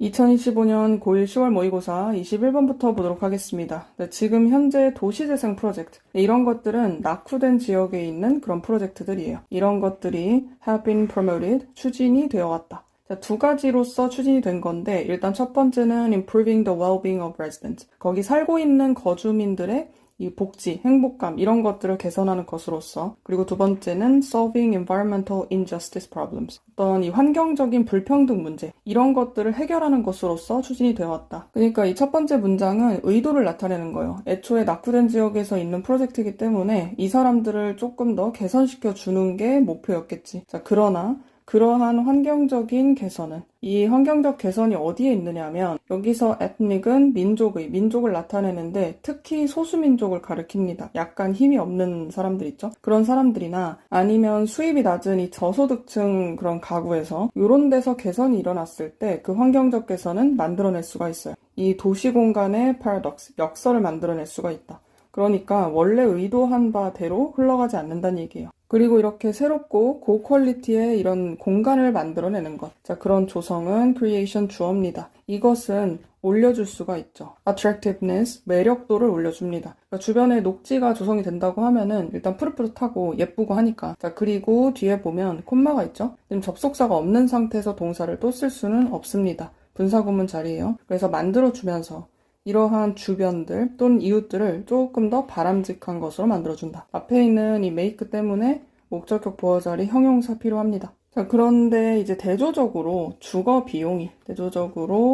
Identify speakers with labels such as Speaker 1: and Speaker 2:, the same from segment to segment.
Speaker 1: 2025년 고1 10월 모의고사 21번부터 보도록 하겠습니다. 네, 지금 현재 도시재생 프로젝트, 이런 것들은 낙후된 지역에 있는 그런 프로젝트들이에요. 이런 것들이 have been promoted, 추진이 되어 왔다. 자, 두 가지로서 추진이 된 건데, 일단 첫 번째는 improving the well-being of residents. 거기 살고 있는 거주민들의 이 복지, 행복감 이런 것들을 개선하는 것으로서, 그리고 두 번째는 solving environmental injustice problems. 어떤 이 환경적인 불평등 문제 이런 것들을 해결하는 것으로서 추진이 되어 왔다. 그러니까 이 첫 번째 문장은 의도를 나타내는 거예요. 애초에 낙후된 지역에서 있는 프로젝트이기 때문에 이 사람들을 조금 더 개선시켜 주는 게 목표였겠지. 자, 그러나 그러한 환경적인 개선은, 이 환경적 개선이 어디에 있느냐면 여기서 ethnic은 민족을 나타내는데 특히 소수민족을 가리킵니다. 약간 힘이 없는 사람들 있죠? 그런 사람들이나 아니면 수입이 낮은 이 저소득층 그런 가구에서 이런 데서 개선이 일어났을 때 그 환경적 개선은 만들어낼 수가 있어요. 이 도시 공간의 paradox, 역설을 만들어낼 수가 있다. 그러니까 원래 의도한 바대로 흘러가지 않는다는 얘기예요. 그리고 이렇게 새롭고 고퀄리티의 이런 공간을 만들어내는 것. 자, 그런 조성은 creation 주어입니다. 이것은 올려줄 수가 있죠. attractiveness, 매력도를 올려줍니다. 그러니까 주변에 녹지가 조성이 된다고 하면은 일단 푸릇푸릇하고 예쁘고 하니까. 자, 그리고 뒤에 보면 콤마가 있죠. 지금 접속사가 없는 상태에서 동사를 또 쓸 수는 없습니다. 분사구문 자리예요. 그래서 만들어주면서 이러한 주변들 또는 이웃들을 조금 더 바람직한 것으로 만들어준다. 앞에 있는 이 make 때문에 목적격 보어 자리 형용사 필요합니다. 자, 그런데 이제 대조적으로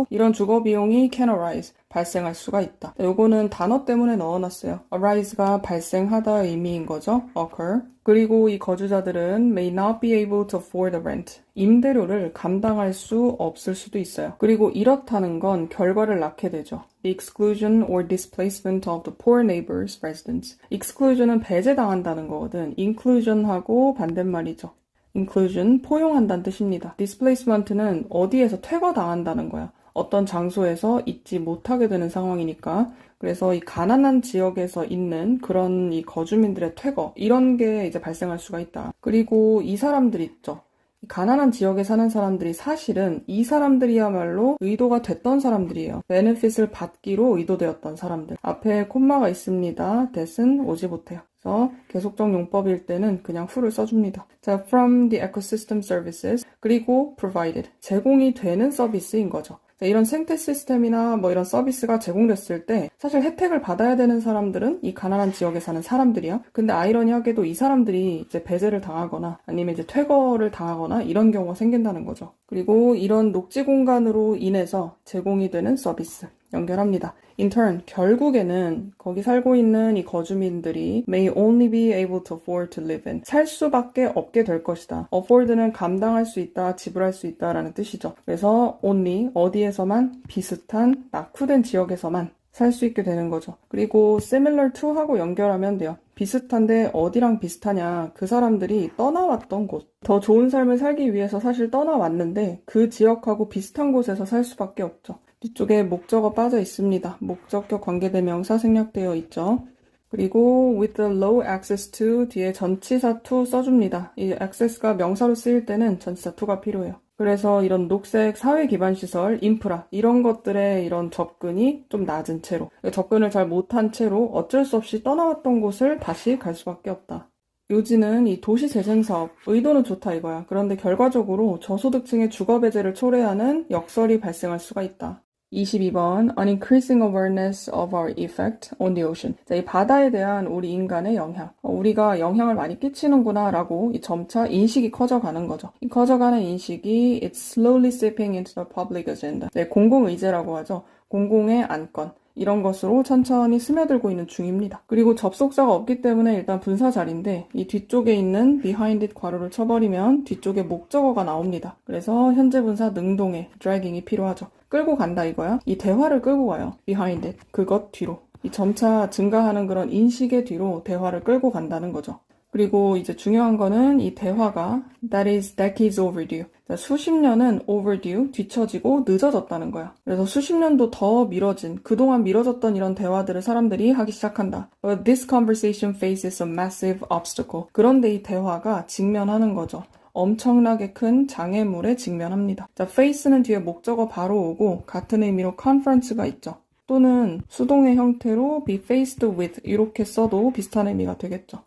Speaker 1: 이런 주거 비용이 can arise, 발생할 수가 있다. 자, 요거는 단어 때문에 넣어놨어요. arise가 발생하다 의미인 거죠. occur. 그리고 이 거주자들은 may not be able to afford the rent. 임대료를 감당할 수 없을 수도 있어요. 그리고 이렇다는 건 결과를 낳게 되죠. The exclusion or displacement of the poor neighbor's residents. exclusion은 배제당한다는 거거든. inclusion하고 반대말이죠. inclusion, 포용한다는 뜻입니다. displacement는 어디에서 퇴거당한다는 거야. 어떤 장소에서 있지 못하게 되는 상황이니까. 그래서 이 가난한 지역에서 있는 그런 이 거주민들의 퇴거, 이런 게 이제 발생할 수가 있다. 그리고 이 사람들 있죠. 가난한 지역에 사는 사람들이 사실은 이 사람들이야말로 의도가 됐던 사람들이에요. 베네핏을 받기로 의도되었던 사람들. 앞에 콤마가 있습니다. that은 오지 못해요. 그래서 계속적 용법일 때는 그냥 who를 써줍니다. 자, from the ecosystem services, 그리고 provided, 제공이 되는 서비스인 거죠. 자, 이런 생태 시스템이나 뭐 이런 서비스가 제공됐을 때 사실 혜택을 받아야 되는 사람들은 이 가난한 지역에 사는 사람들이야. 근데 아이러니하게도 이 사람들이 이제 배제를 당하거나 아니면 이제 퇴거를 당하거나 이런 경우가 생긴다는 거죠. 그리고 이런 녹지 공간으로 인해서 제공이 되는 서비스 연결합니다. In turn, 결국에는 거기 살고 있는 이 거주민들이 may only be able to afford to live in. 살 수밖에 없게 될 것이다. afford는 감당할 수 있다, 지불할 수 있다라는 뜻이죠. 그래서 only, 어디에서만, 비슷한, 낙후된 지역에서만 살 수 있게 되는 거죠. 그리고 similar to 하고 연결하면 돼요. 비슷한데 어디랑 비슷하냐? 그 사람들이 떠나왔던 곳. 더 좋은 삶을 살기 위해서 사실 떠나왔는데 그 지역하고 비슷한 곳에서 살 수밖에 없죠. 뒤쪽에 목적어 빠져 있습니다. 목적격 관계대명사 생략되어 있죠. 그리고 with the low access to 뒤에 전치사 to 써줍니다. 이 access가 명사로 쓰일 때는 전치사 to가 필요해요. 그래서 이런 녹색 사회 기반 시설, 인프라 이런 것들의 이런 접근이 좀 낮은 채로, 접근을 잘 못한 채로 어쩔 수 없이 떠나왔던 곳을 다시 갈 수밖에 없다. 요지는 이 도시 재생 사업, 의도는 좋다 이거야. 그런데 결과적으로 저소득층의 주거 배제를 초래하는 역설이 발생할 수가 있다. 22번 An increasing awareness of our effect on the ocean. 자, 이 바다에 대한 우리 인간의 영향. 우리가 영향을 많이 끼치는구나 라고 이 점차 인식이 커져가는 거죠. 이 커져가는 인식이 It's slowly seeping into the public agenda. 네, 공공의제라고 하죠. 공공의 안건. 이런 것으로 천천히 스며들고 있는 중입니다. 그리고 접속사가 없기 때문에 일단 분사 자리인데 이 뒤쪽에 있는 behind it 괄호를 쳐버리면 뒤쪽에 목적어가 나옵니다. 그래서 현재 분사 능동의 dragging이 필요하죠. 끌고 간다 이거야. 이 대화를 끌고 가요. behind it, 그것 뒤로. 이 점차 증가하는 그런 인식의 뒤로 대화를 끌고 간다는 거죠. 그리고 이제 중요한 거는 이 대화가 that is decades overdue. 수십 년은 overdue, 뒤처지고 늦어졌다는 거야. 그래서 수십 년도 더 미뤄진, 그동안 미뤄졌던 이런 대화들을 사람들이 하기 시작한다. But this conversation faces a massive obstacle. 그런데 이 대화가 직면하는 거죠. 엄청나게 큰 장애물에 직면합니다. 자, face는 뒤에 목적어 바로 오고 같은 의미로 conference가 있죠. 또는 수동의 형태로 be faced with 이렇게 써도 비슷한 의미가 되겠죠.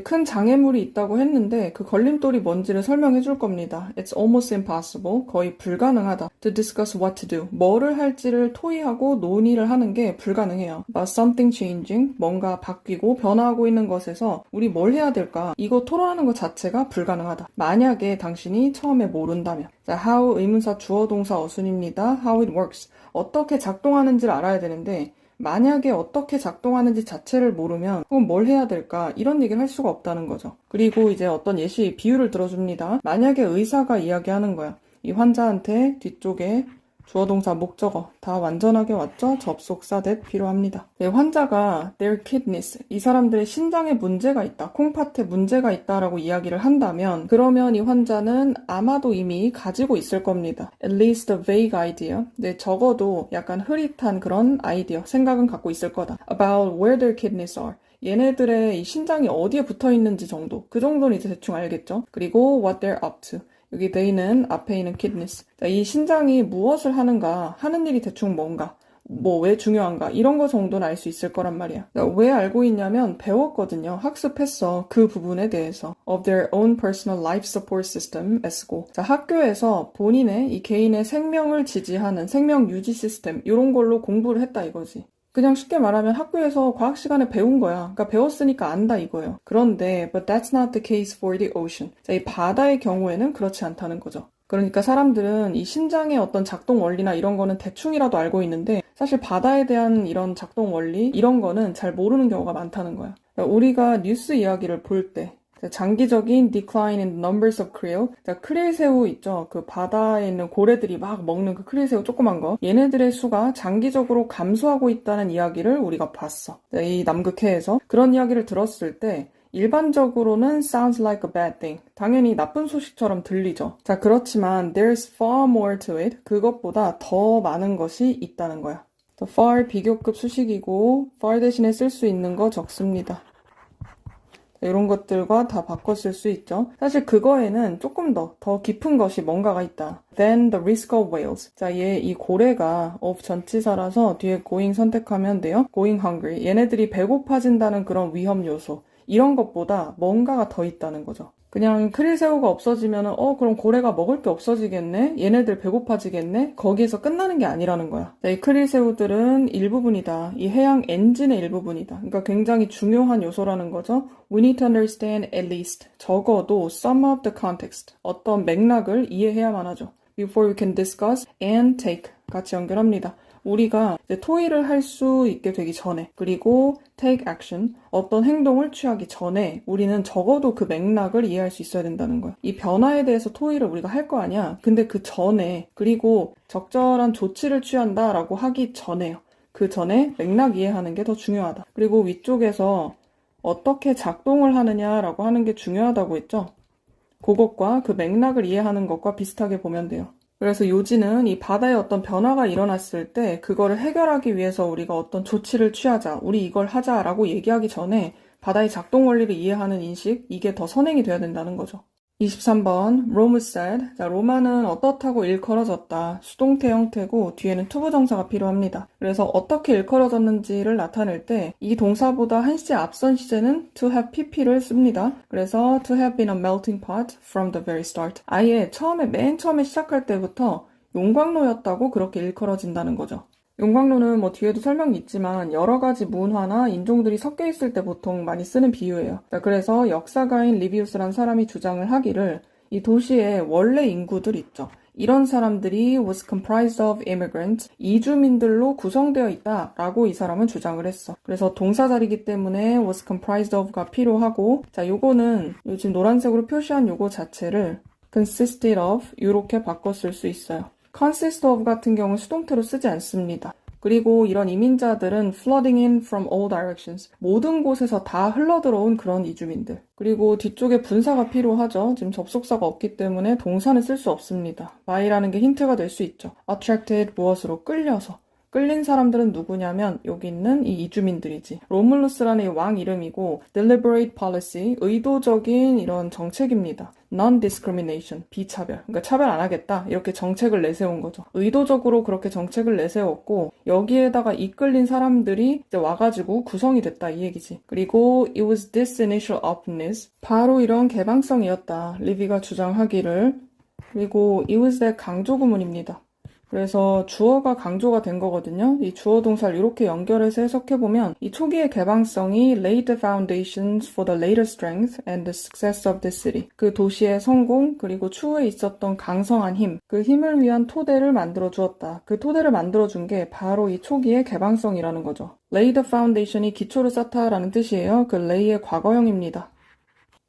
Speaker 1: 큰 장애물이 있다고 했는데 그 걸림돌이 뭔지를 설명해 줄 겁니다. It's almost impossible. 거의 불가능하다. To discuss what to do. 뭐를 할지를 토의하고 논의를 하는 게 불가능해요. About something changing. 뭔가 바뀌고 변화하고 있는 것에서 우리 뭘 해야 될까? 이거 토론하는 것 자체가 불가능하다. 만약에 당신이 처음에 모른다면. 자, how 의문사 주어 동사 어순입니다. How it works. 어떻게 작동하는지를 알아야 되는데 만약에 어떻게 작동하는지 자체를 모르면 그럼 뭘 해야 될까? 이런 얘기를 할 수가 없다는 거죠. 그리고 이제 어떤 예시, 비유를 들어줍니다. 만약에 의사가 이야기하는 거야. 이 환자한테 뒤쪽에 주어 동사 목적어 다 완전하게 왔죠? 접속사 that 필요합니다. 네, 환자가 their kidneys, 이 사람들의 신장에 문제가 있다, 콩팥에 문제가 있다라고 이야기를 한다면 그러면 이 환자는 아마도 이미 가지고 있을 겁니다. At least a vague idea. 네, 적어도 약간 흐릿한 그런 아이디어, 생각은 갖고 있을 거다. About where their kidneys are. 얘네들의 이 신장이 어디에 붙어 있는지 정도. 그 정도는 이제 대충 알겠죠? 그리고 what they're up to. 여기 they는 앞에 있는 kidneys. 자, 이 신장이 무엇을 하는가, 하는 일이 대충 뭔가, 뭐 왜 중요한가 이런 거 정도는 알 수 있을 거란 말이야. 자, 왜 알고 있냐면 배웠거든요. 학습했어. 그 부분에 대해서. Of their own personal life support system, ESGO. 자, 학교에서 본인의 이 개인의 생명을 지지하는 생명 유지 시스템 이런 걸로 공부를 했다 이거지. 그냥 쉽게 말하면 학교에서 과학 시간에 배운 거야. 그러니까 배웠으니까 안다 이거예요. 그런데 but that's not the case for the ocean. 자, 이 바다의 경우에는 그렇지 않다는 거죠. 그러니까 사람들은 이 신장의 어떤 작동 원리나 이런 거는 대충이라도 알고 있는데 사실 바다에 대한 이런 작동 원리 이런 거는 잘 모르는 경우가 많다는 거야. 그러니까 우리가 뉴스 이야기를 볼 때 장기적인 decline in numbers of krill. 자, 크릴 새우 있죠? 그 바다에 있는 고래들이 막 먹는 그 크릴 새우 조그만 거. 얘네들의 수가 장기적으로 감소하고 있다는 이야기를 우리가 봤어. 자, 이 남극해에서 그런 이야기를 들었을 때 일반적으로는 sounds like a bad thing. 당연히 나쁜 소식처럼 들리죠. 자, 그렇지만 there's far more to it. 그것보다 더 많은 것이 있다는 거야. far 비교급 수식이고 far 대신에 쓸 수 있는 거 적습니다. 이런 것들과 다 바꿔 쓸 수 있죠. 사실 그거에는 조금 더 깊은 것이 뭔가가 있다. Then the risk of whales. 자, 이 고래가 of 전치사라서 뒤에 going 선택하면 돼요. going hungry. 얘네들이 배고파진다는 그런 위험 요소. 이런 것보다 뭔가가 더 있다는 거죠. 그냥 크릴새우가 없어지면은 그럼 고래가 먹을 게 없어지겠네? 얘네들 배고파지겠네? 거기에서 끝나는 게 아니라는 거야. 자, 이 크릴새우들은 일부분이다. 이 해양 엔진의 일부분이다. 그러니까 굉장히 중요한 요소라는 거죠. We need to understand at least, 적어도 some of the context, 어떤 맥락을 이해해야만 하죠. Before we can discuss and take, 같이 연결합니다. 우리가 이제 토의를 할 수 있게 되기 전에 그리고 take action, 어떤 행동을 취하기 전에 우리는 적어도 그 맥락을 이해할 수 있어야 된다는 거야. 이 변화에 대해서 토의를 우리가 할 거 아니야. 근데 그 전에 그리고 적절한 조치를 취한다라고 하기 전에요. 그 전에 맥락 이해하는 게 더 중요하다. 그리고 위쪽에서 어떻게 작동을 하느냐라고 하는 게 중요하다고 했죠. 그것과 그 맥락을 이해하는 것과 비슷하게 보면 돼요. 그래서 요지는 이 바다에 어떤 변화가 일어났을 때 그거를 해결하기 위해서 우리가 어떤 조치를 취하자, 우리 이걸 하자라고 얘기하기 전에 바다의 작동 원리를 이해하는 인식, 이게 더 선행이 돼야 된다는 거죠. 23번, Rome said. 자, 로마는 어떻다고 일컬어졌다. 수동태 형태고 뒤에는 투부정사가 필요합니다. 그래서 어떻게 일컬어졌는지를 나타낼 때 이 동사보다 한 시제 앞선 시제는 to have pp를 씁니다. 그래서 to have been a melting pot from the very start. 아예 맨 처음에 시작할 때부터 용광로였다고 그렇게 일컬어진다는 거죠. 용광로는 뭐 뒤에도 설명이 있지만 여러 가지 문화나 인종들이 섞여 있을 때 보통 많이 쓰는 비유예요. 자, 그래서 역사가인 리비우스란 사람이 주장을 하기를 이 도시에 원래 인구들 있죠. 이런 사람들이 was comprised of immigrants, 이주민들로 구성되어 있다라고 이 사람은 주장을 했어. 그래서 동사자리기 때문에 was comprised of가 필요하고 자, 요거는 요즘 노란색으로 표시한 요거 자체를 consisted of 이렇게 바꿔 쓸 수 있어요. consist of 같은 경우는 수동태로 쓰지 않습니다. 그리고 이런 이민자들은 flooding in from all directions. 모든 곳에서 다 흘러들어온 그런 이주민들. 그리고 뒤쪽에 분사가 필요하죠. 지금 접속사가 없기 때문에 동사는 쓸 수 없습니다. by라는 게 힌트가 될 수 있죠. attracted 무엇으로 끌려서. 끌린 사람들은 누구냐면 여기 있는 이 이주민들이지. 로물루스라는 이 왕 이름이고 deliberate policy, 의도적인 이런 정책입니다. non-discrimination, 비차별. 그러니까 차별 안 하겠다. 이렇게 정책을 내세운 거죠. 의도적으로 그렇게 정책을 내세웠고 여기에다가 이끌린 사람들이 이제 와가지고 구성이 됐다 이 얘기지. 그리고 it was this initial openness. 바로 이런 개방성이었다. 리비가 주장하기를. 그리고 it was that 강조 구문입니다. 그래서 주어가 강조가 된 거거든요. 이 주어 동사를 이렇게 연결해서 해석해보면 이 초기의 개방성이 laid the foundations for the later strength and the success of the city. 그 도시의 성공 그리고 추후에 있었던 강성한 힘, 그 힘을 위한 토대를 만들어 주었다. 그 토대를 만들어 준 게 바로 이 초기의 개방성이라는 거죠. lay the foundation이 기초를 쌓다라는 뜻이에요. 그 lay의 과거형입니다.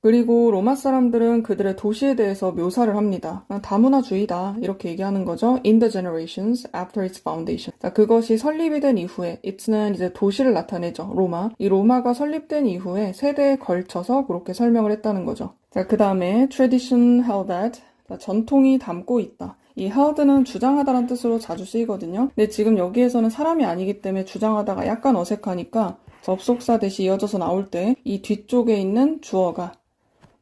Speaker 1: 그리고 로마 사람들은 그들의 도시에 대해서 묘사를 합니다. 다문화주의다 이렇게 얘기하는 거죠. In the generations after its foundation. 자, 그것이 설립이 된 이후에 it는 이제 도시를 나타내죠. 로마. 이 로마가 설립된 이후에 세대에 걸쳐서 그렇게 설명을 했다는 거죠. 자, 그 다음에 tradition held that. 자, 전통이 담고 있다. 이 held는 주장하다라는 뜻으로 자주 쓰이거든요. 근데 지금 여기에서는 사람이 아니기 때문에 주장하다가 약간 어색하니까 접속사 대시 이어져서 나올 때 이 뒤쪽에 있는 주어가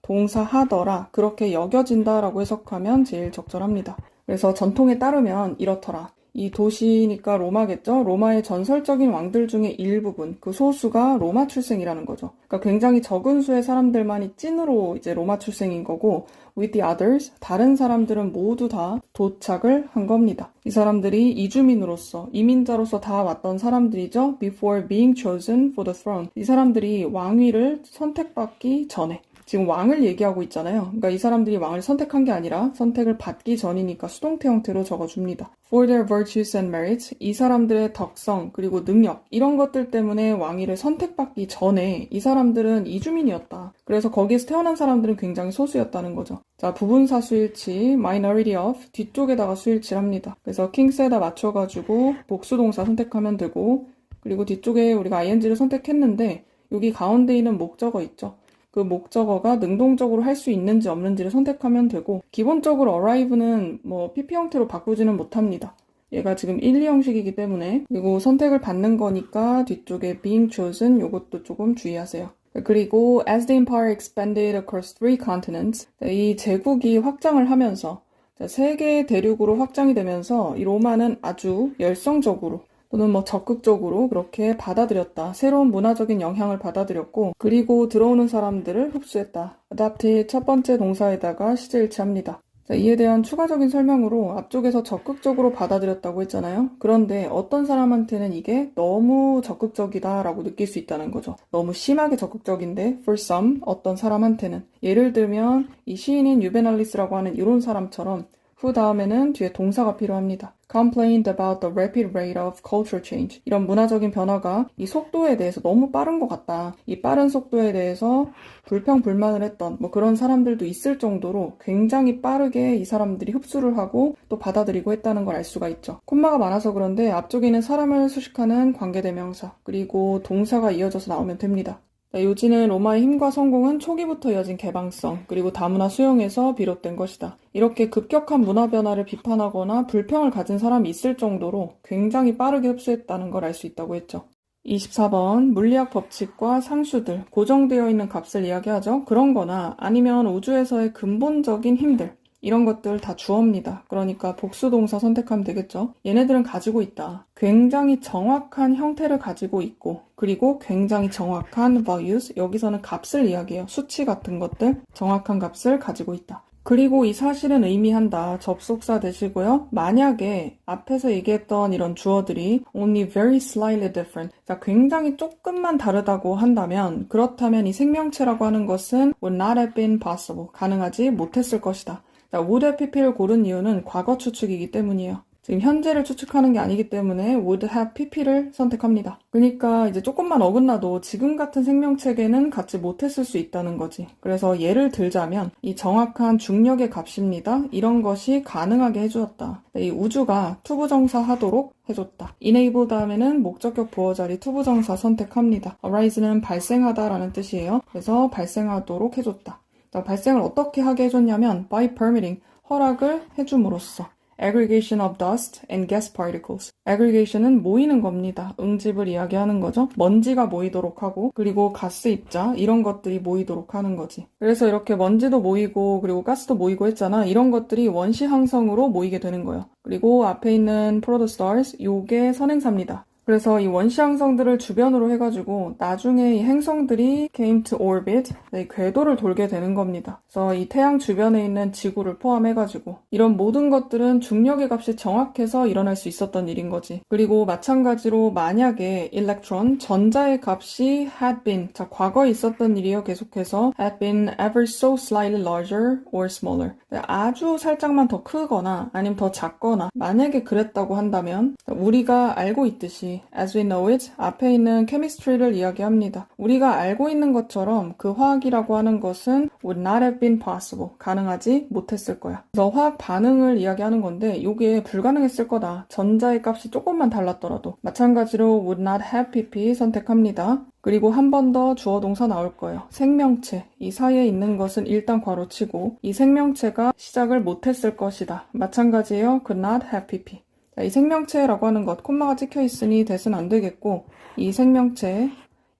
Speaker 1: 동사 하더라 그렇게 여겨진다라고 해석하면 제일 적절합니다. 그래서 전통에 따르면 이렇더라. 이 도시니까 로마겠죠? 로마의 전설적인 왕들 중에 일부분, 그 소수가 로마 출생이라는 거죠. 그러니까 굉장히 적은 수의 사람들만이 찐으로 이제 로마 출생인 거고 with the others, 다른 사람들은 모두 다 도착을 한 겁니다. 이 사람들이 이주민으로서, 이민자로서 다 왔던 사람들이죠. before being chosen for the throne. 이 사람들이 왕위를 선택받기 전에 지금 왕을 얘기하고 있잖아요. 그러니까 이 사람들이 왕을 선택한 게 아니라 선택을 받기 전이니까 수동태 형태로 적어줍니다. For their virtues and merits, 이 사람들의 덕성 그리고 능력 이런 것들 때문에 왕위를 선택받기 전에 이 사람들은 이주민이었다. 그래서 거기에서 태어난 사람들은 굉장히 소수였다는 거죠. 자, 부분사 수일치, minority of 뒤쪽에다가 수일치를 합니다. 그래서 kings에다 맞춰가지고 복수동사 선택하면 되고 그리고 뒤쪽에 우리가 ing를 선택했는데 여기 가운데 있는 목적어 있죠. 그 목적어가 능동적으로 할 수 있는지 없는지를 선택하면 되고 기본적으로 arrive는 뭐 PP 형태로 바꾸지는 못합니다. 얘가 지금 1, 2 형식이기 때문에 그리고 선택을 받는 거니까 뒤쪽에 being chosen 요것도 조금 주의하세요. 그리고 as the empire expanded across 3 continents 이 제국이 확장을 하면서 세계의 대륙으로 확장이 되면서 이 로마는 아주 열성적으로 또는 뭐 적극적으로 그렇게 받아들였다. 새로운 문화적인 영향을 받아들였고 그리고 들어오는 사람들을 흡수했다. adapt의 첫 번째 동사에다가 시제일치합니다. 자, 이에 대한 추가적인 설명으로 앞쪽에서 적극적으로 받아들였다고 했잖아요. 그런데 어떤 사람한테는 이게 너무 적극적이다라고 느낄 수 있다는 거죠. 너무 심하게 적극적인데 for some, 어떤 사람한테는 예를 들면 이 시인인 유베날리스라고 하는 이런 사람처럼 후 다음에는 뒤에 동사가 필요합니다. complained about the rapid rate of cultural change. 이런 문화적인 변화가 이 속도에 대해서 너무 빠른 것 같다. 이 빠른 속도에 대해서 불평불만을 했던 뭐 그런 사람들도 있을 정도로 굉장히 빠르게 이 사람들이 흡수를 하고 또 받아들이고 했다는 걸 알 수가 있죠. 콤마가 많아서 그런데 앞쪽에는 사람을 수식하는 관계대명사 그리고 동사가 이어져서 나오면 됩니다. 요지는 로마의 힘과 성공은 초기부터 이어진 개방성 그리고 다문화 수용에서 비롯된 것이다. 이렇게 급격한 문화 변화를 비판하거나 불평을 가진 사람이 있을 정도로 굉장히 빠르게 흡수했다는 걸 알 수 있다고 했죠. 24번 물리학 법칙과 상수들, 고정되어 있는 값을 이야기하죠. 그런 거나 아니면 우주에서의 근본적인 힘들 이런 것들 다 주어입니다. 그러니까 복수동사 선택하면 되겠죠. 얘네들은 가지고 있다. 굉장히 정확한 형태를 가지고 있고 그리고 굉장히 정확한 values, 여기서는 값을 이야기해요. 수치 같은 것들, 정확한 값을 가지고 있다. 그리고 이 사실은 의미한다. 접속사 되시고요. 만약에 앞에서 얘기했던 이런 주어들이 only very slightly different, 자, 굉장히 조금만 다르다고 한다면 그렇다면 이 생명체라고 하는 것은 would not have been possible, 가능하지 못했을 것이다. 자, would have pp를 고른 이유는 과거 추측이기 때문이에요. 지금 현재를 추측하는 게 아니기 때문에 would have pp를 선택합니다. 그러니까 이제 조금만 어긋나도 지금 같은 생명체계는 갖지 못했을 수 있다는 거지. 그래서 예를 들자면 이 정확한 중력의 값입니다. 이런 것이 가능하게 해주었다. 이 우주가 투부정사 하도록 해줬다. enable 다음에는 목적격 보어자리 투부정사 선택합니다. arise는 발생하다라는 뜻이에요. 그래서 발생하도록 해줬다. 자, 발생을 어떻게 하게 해줬냐면 by permitting, 허락을 해줌으로써 aggregation of dust and gas particles. aggregation은 모이는 겁니다. 응집을 이야기하는 거죠. 먼지가 모이도록 하고 그리고 가스 입자 이런 것들이 모이도록 하는 거지. 그래서 이렇게 먼지도 모이고 그리고 가스도 모이고 했잖아. 이런 것들이 원시 항성으로 모이게 되는 거예요. 그리고 앞에 있는 protostars 요게 선행사입니다. 그래서 이 원시 항성들을 주변으로 해가지고 나중에 이 행성들이 came to orbit, 네, 궤도를 돌게 되는 겁니다. 그래서 이 태양 주변에 있는 지구를 포함해가지고 이런 모든 것들은 중력의 값이 정확해서 일어날 수 있었던 일인 거지. 그리고 마찬가지로 만약에 electron, 전자의 값이 had been, 자 과거에 있었던 일이요. 계속해서 had been ever so slightly larger or smaller. 네, 아주 살짝만 더 크거나 아니면 더 작거나 만약에 그랬다고 한다면 우리가 알고 있듯이 as we know it 앞에 있는 chemistry를 이야기합니다. 우리가 알고 있는 것처럼 그 화학이라고 하는 것은 would not have been possible. 가능하지 못했을 거야. 그래서 화학 반응을 이야기하는 건데 이게 불가능했을 거다. 전자의 값이 조금만 달랐더라도. 마찬가지로 would not have pp 선택합니다. 그리고 한 번 더 주어 동사 나올 거예요. 생명체. 이 사이에 있는 것은 일단 괄호치고 이 생명체가 시작을 못했을 것이다. 마찬가지예요. could not have pp. 자, 이 생명체라고 하는 것, 콤마가 찍혀 있으니 대수는 안 되겠고 이 생명체,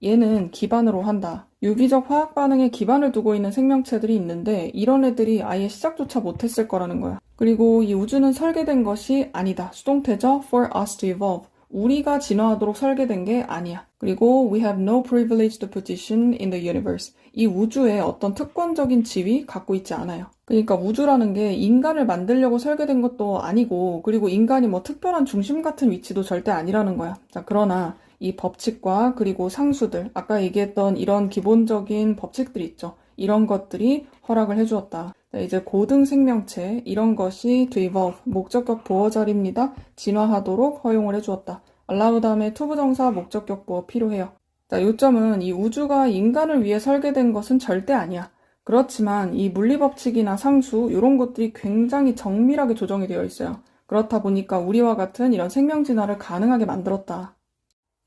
Speaker 1: 얘는 기반으로 한다. 유기적 화학 반응에 기반을 두고 있는 생명체들이 있는데 이런 애들이 아예 시작조차 못했을 거라는 거야. 그리고 이 우주는 설계된 것이 아니다. 수동태죠. for us to evolve. 우리가 진화하도록 설계된 게 아니야. 그리고 we have no privileged position in the universe. 이 우주에 어떤 특권적인 지위 갖고 있지 않아요. 그러니까 우주라는 게 인간을 만들려고 설계된 것도 아니고 그리고 인간이 뭐 특별한 중심 같은 위치도 절대 아니라는 거야. 자, 그러나 이 법칙과 그리고 상수들, 아까 얘기했던 이런 기본적인 법칙들 있죠. 이런 것들이 허락을 해주었다. 자, 이제 고등 생명체, 이런 것이 to evolve, 목적격 보어 자리입니다. 진화하도록 허용을 해주었다. allow 다음에 to 부정사 목적격 보어 필요해요. 자, 요점은 이 우주가 인간을 위해 설계된 것은 절대 아니야. 그렇지만 이 물리법칙이나 상수 이런 것들이 굉장히 정밀하게 조정이 되어 있어요. 그렇다 보니까 우리와 같은 이런 생명 진화를 가능하게 만들었다.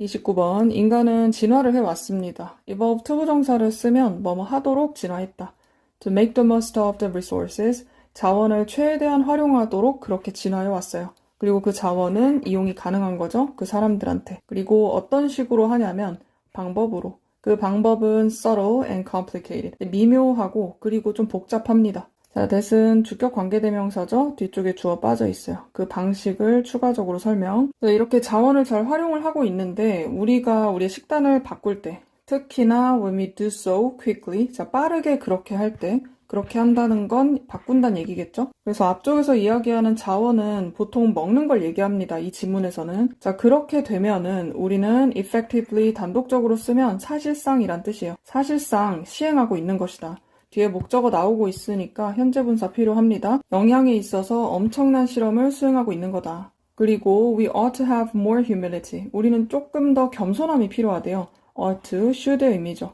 Speaker 1: 29번 인간은 진화를 해왔습니다. evolve to 부정사를 쓰면 뭐뭐 하도록 진화했다. to make the most of the resources, 자원을 최대한 활용하도록 그렇게 진화해왔어요. 그리고 그 자원은 이용이 가능한 거죠. 그 사람들한테. 그리고 어떤 식으로 하냐면 방법으로. 그 방법은 subtle and complicated. 미묘하고 그리고 좀 복잡합니다. 자, that은 주격 관계대명사죠. 뒤쪽에 주어 빠져 있어요. 그 방식을 추가적으로 설명. 이렇게 자원을 잘 활용을 하고 있는데 우리가 우리의 식단을 바꿀 때 특히나 when we do so quickly, 자, 빠르게 그렇게 할 때 그렇게 한다는 건 바꾼다는 얘기겠죠? 그래서 앞쪽에서 이야기하는 자원은 보통 먹는 걸 얘기합니다. 이 지문에서는. 자, 그렇게 되면은 우리는 effectively 단독적으로 쓰면 사실상이란 뜻이에요. 사실상 시행하고 있는 것이다. 뒤에 목적어 나오고 있으니까 현재 분사 필요합니다. 영향에 있어서 엄청난 실험을 수행하고 있는 거다. 그리고 we ought to have more humility. 우리는 조금 더 겸손함이 필요하대요. ought to, should의 의미죠.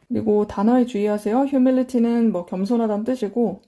Speaker 1: 그리고 단어에 주의하세요. humility는 뭐 겸손하다는 뜻이고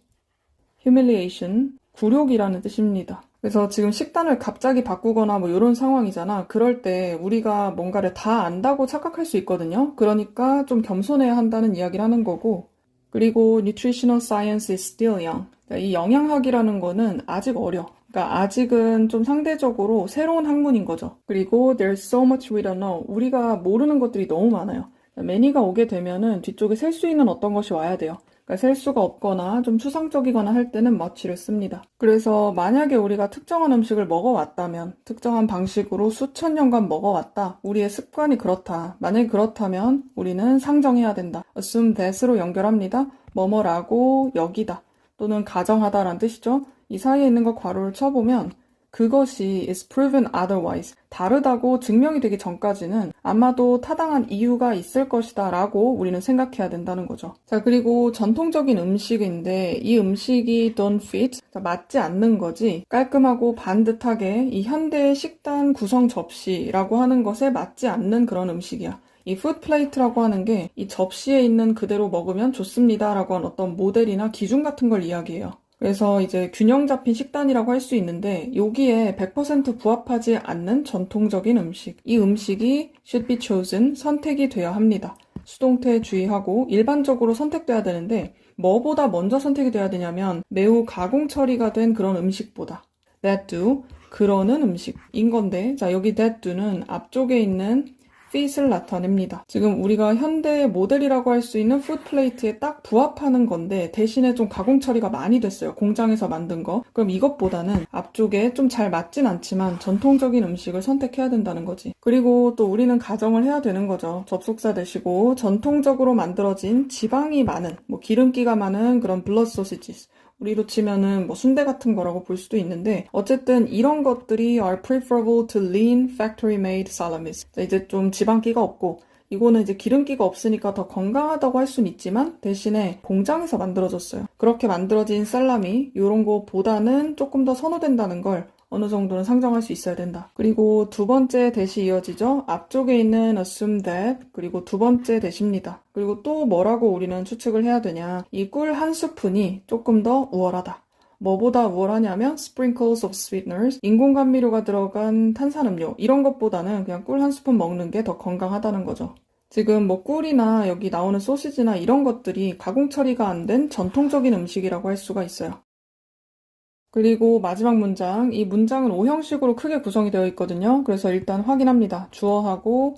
Speaker 1: humiliation, 굴욕이라는 뜻입니다. 그래서 지금 식단을 갑자기 바꾸거나 뭐 이런 상황이잖아. 그럴 때 우리가 뭔가를 다 안다고 착각할 수 있거든요. 그러니까 좀 겸손해야 한다는 이야기를 하는 거고 그리고 nutritional science is still young. 이 영양학이라는 거는 아직 어려. 그러니까 아직은 좀 상대적으로 새로운 학문인 거죠. 그리고 there's so much we don't know. 우리가 모르는 것들이 너무 많아요. many가 오게 되면은 뒤쪽에 셀 수 있는 어떤 것이 와야 돼요. 그러니까 셀 수가 없거나 좀 추상적이거나 할 때는 much를 씁니다. 그래서 만약에 우리가 특정한 음식을 먹어왔다면 특정한 방식으로 수천 년간 먹어왔다. 우리의 습관이 그렇다. 만약에 그렇다면 우리는 상정해야 된다. assume that으로 연결합니다. 뭐뭐라고 여기다 또는 가정하다라는 뜻이죠. 이 사이에 있는 거 괄호를 쳐보면 그것이 is proven otherwise, 다르다고 증명이 되기 전까지는 아마도 타당한 이유가 있을 것이다 라고 우리는 생각해야 된다는 거죠. 자, 그리고 전통적인 음식인데 이 음식이 don't fit, 자, 맞지 않는 거지 깔끔하고 반듯하게 이 현대의 식단 구성 접시라고 하는 것에 맞지 않는 그런 음식이야. 이 푸드 플레이트라고 하는 게 이 접시에 있는 그대로 먹으면 좋습니다 라고 하는 어떤 모델이나 기준 같은 걸 이야기해요. 그래서 이제 균형 잡힌 식단이라고 할 수 있는데 여기에 100% 부합하지 않는 전통적인 음식. 이 음식이 should be chosen, 선택이 되어야 합니다. 수동태 주의하고 일반적으로 선택돼야 되는데 뭐보다 먼저 선택이 돼야 되냐면 매우 가공 처리가 된 그런 음식보다. that do, 그러는 음식인 건데, 자, 여기 that do는 앞쪽에 있는 fit을 나타냅니다. 지금 우리가 현대 모델이라고 할 수 있는 푸드 플레이트에 딱 부합하는 건데 대신에 좀 가공 처리가 많이 됐어요. 공장에서 만든 거. 그럼 이것보다는 앞쪽에 좀 잘 맞진 않지만 전통적인 음식을 선택해야 된다는 거지. 그리고 또 우리는 가정을 해야 되는 거죠. 접속사 대시고 전통적으로 만들어진 지방이 많은, 뭐 기름기가 많은 그런 블러드 소시지스. 우리로 치면은 뭐 순대 같은 거라고 볼 수도 있는데 어쨌든 이런 것들이 are preferable to lean factory made salamis. 이제 좀 지방기가 없고 이거는 이제 기름기가 없으니까 더 건강하다고 할 수는 있지만 대신에 공장에서 만들어졌어요. 그렇게 만들어진 살라미 이런 거보다는 조금 더 선호된다는 걸 어느 정도는 상정할 수 있어야 된다. 그리고 두 번째 대시 이어지죠. 앞쪽에 있는 assume that 그리고 두 번째 대시입니다. 그리고 또 뭐라고 우리는 추측을 해야 되냐. 이 꿀 한 스푼이 조금 더 우월하다. 뭐보다 우월하냐면 sprinkles of sweeteners, 인공 감미료가 들어간 탄산음료 이런 것보다는 그냥 꿀 한 스푼 먹는 게 더 건강하다는 거죠. 지금 뭐 꿀이나 여기 나오는 소시지나 이런 것들이 가공 처리가 안 된 전통적인 음식이라고 할 수가 있어요. 그리고 마지막 문장, 이 문장은 O형식으로 크게 구성이 되어 있거든요. 그래서 일단 확인합니다. 주어하고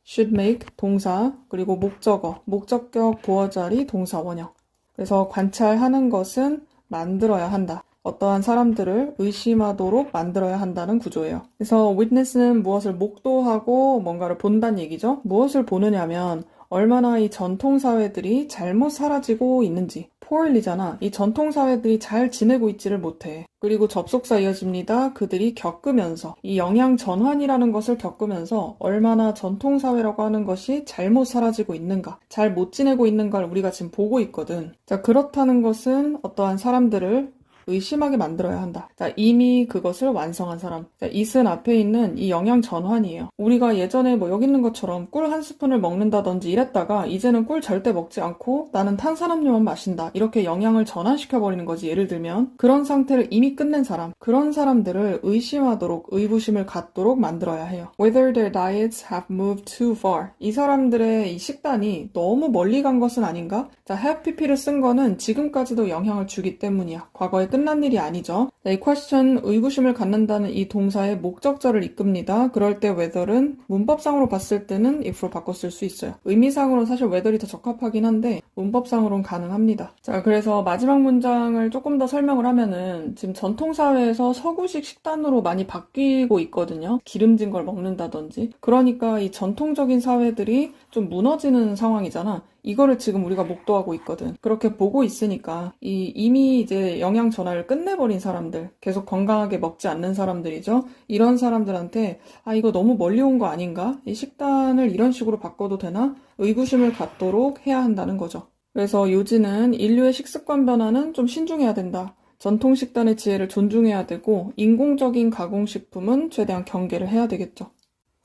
Speaker 1: should make 동사, 그리고 목적어, 목적격 보어자리 동사 원형. 그래서 관찰하는 것은 만들어야 한다. 어떠한 사람들을 의심하도록 만들어야 한다는 구조예요. 그래서 witness는 무엇을 목도하고 뭔가를 본다는 얘기죠. 무엇을 보느냐면 얼마나 이 전통사회들이 잘못 사라지고 있는지. 포일리잖아. 이 전통사회들이 잘 지내고 있지를 못해. 그리고 접속사 이어집니다. 그들이 겪으면서 이 영양 전환이라는 것을 겪으면서 얼마나 전통사회라고 하는 것이 잘못 사라지고 있는가, 잘 못 지내고 있는 걸 우리가 지금 보고 있거든. 자, 그렇다는 것은 어떠한 사람들을 의심하게 만들어야 한다. 자, 이미 그것을 완성한 사람. 자, it은 앞에 있는 이 영양 전환이에요. 우리가 예전에 뭐 여기 있는 것처럼 꿀 한 스푼을 먹는다든지 이랬다가 이제는 꿀 절대 먹지 않고 나는 탄산음료만 마신다. 이렇게 영양을 전환시켜버리는 거지. 예를 들면 그런 상태를 이미 끝낸 사람. 그런 사람들을 의심하도록, 의구심을 갖도록 만들어야 해요. Whether their diets have moved too far. 이 사람들의 이 식단이 너무 멀리 간 것은 아닌가? 자, have pp를 쓴 거는 지금까지도 영향을 주기 때문이야. 과거에 끝난 일이 아니죠. 이 question, 의구심을 갖는다는 이 동사의 목적절을 이끕니다. 그럴 때 whether은 문법상으로 봤을 때는 if로 바꿔 쓸 수 있어요. 의미상으로는 사실 whether이 더 적합하긴 한데 문법상으로는 가능합니다. 자, 그래서 마지막 문장을 조금 더 설명을 하면은 지금 전통사회에서 서구식 식단으로 많이 바뀌고 있거든요. 기름진 걸 먹는다든지. 그러니까 이 전통적인 사회들이 좀 무너지는 상황이잖아. 이거를 지금 우리가 목도하고 있거든. 그렇게 보고 있으니까 이미 이제 영양 전환을 끝내버린 사람들, 계속 건강하게 먹지 않는 사람들이죠. 이런 사람들한테 이거 너무 멀리 온 거 아닌가? 이 식단을 이런 식으로 바꿔도 되나? 의구심을 갖도록 해야 한다는 거죠. 그래서 요지는 인류의 식습관 변화는 좀 신중해야 된다. 전통 식단의 지혜를 존중해야 되고 인공적인 가공식품은 최대한 경계를 해야 되겠죠.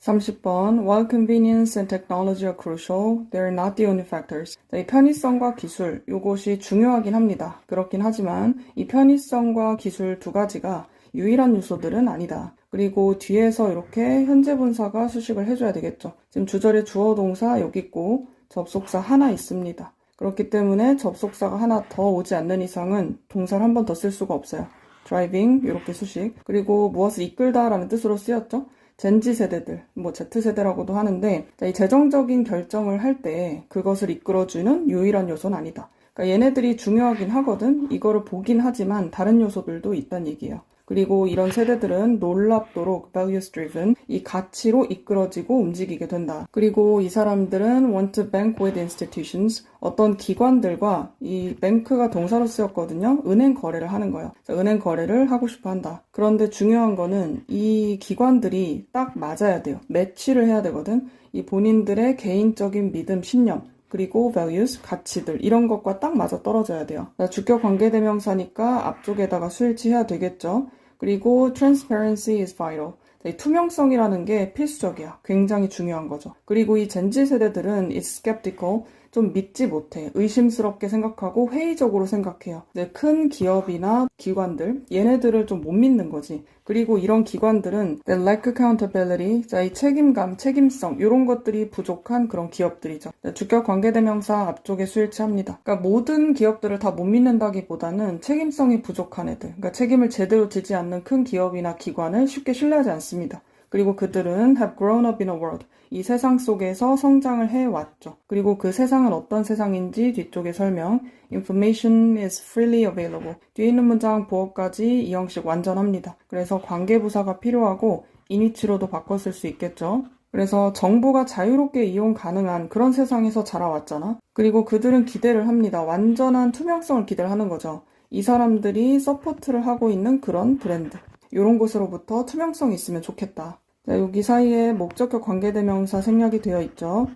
Speaker 1: 30번 While convenience and technology are crucial, they're not the only factors. 이 편의성과 기술, 이것이 중요하긴 합니다. 그렇긴 하지만 이 편의성과 기술 두 가지가 유일한 요소들은 아니다. 그리고 뒤에서 이렇게 현재 분사가 수식을 해줘야 되겠죠. 지금 주절에 주어 동사 여기 있고 접속사 하나 있습니다. 그렇기 때문에 접속사가 하나 더 오지 않는 이상은 동사를 한 번 더 쓸 수가 없어요. driving 이렇게 수식. 그리고 무엇을 이끌다라는 뜻으로 쓰였죠. 젠지 세대들, 뭐 Z세대라고도 하는데 이 재정적인 결정을 할 때 그것을 이끌어주는 유일한 요소는 아니다. 그러니까 얘네들이 중요하긴 하거든. 이거를 보긴 하지만 다른 요소들도 있다는 얘기예요. 그리고 이런 세대들은 놀랍도록 values driven, 이 가치로 이끌어지고 움직이게 된다. 그리고 이 사람들은 want to bank with institutions, 어떤 기관들과 이 bank가 동사로 쓰였거든요. 은행 거래를 하는 거예요. 은행 거래를 하고 싶어 한다. 그런데 중요한 거는 이 기관들이 딱 맞아야 돼요. 매치를 해야 되거든. 이 본인들의 개인적인 믿음, 신념, 그리고 values, 가치들 이런 것과 딱 맞아 떨어져야 돼요. 주격 관계대명사니까 앞쪽에다가 수일치해야 되겠죠. 그리고 transparency is vital. 투명성이라는 게 필수적이야. 굉장히 중요한 거죠. 그리고 이 젠지 세대들은 is skeptical, 좀 믿지 못해. 의심스럽게 생각하고 회의적으로 생각해요. 네, 큰 기업이나 기관들, 얘네들을 좀 못 믿는 거지. 그리고 이런 기관들은 they lack accountability, 자, 이 책임감, 책임성 이런 것들이 부족한 그런 기업들이죠. 네, 주격 관계대명사 앞쪽에 수일치합니다. 그러니까 모든 기업들을 다 못 믿는다기보다는 책임성이 부족한 애들, 그러니까 책임을 제대로 지지 않는 큰 기업이나 기관을 쉽게 신뢰하지 않습니다. 그리고 그들은 have grown up in a world, 이 세상 속에서 성장을 해왔죠. 그리고 그 세상은 어떤 세상인지 뒤쪽에 설명, information is freely available. 뒤에 있는 문장 보어까지 이 형식 완전합니다. 그래서 관계부사가 필요하고 인위치로도 바꿔 쓸 수 있겠죠. 그래서 정보가 자유롭게 이용 가능한 그런 세상에서 자라왔잖아. 그리고 그들은 기대를 합니다. 완전한 투명성을 기대를 하는 거죠. 이 사람들이 서포트를 하고 있는 그런 브랜드. 이런 곳으로부터 투명성이 있으면 좋겠다. 자, 여기 사이에 목적격 관계대명사 생략이 되어 있죠.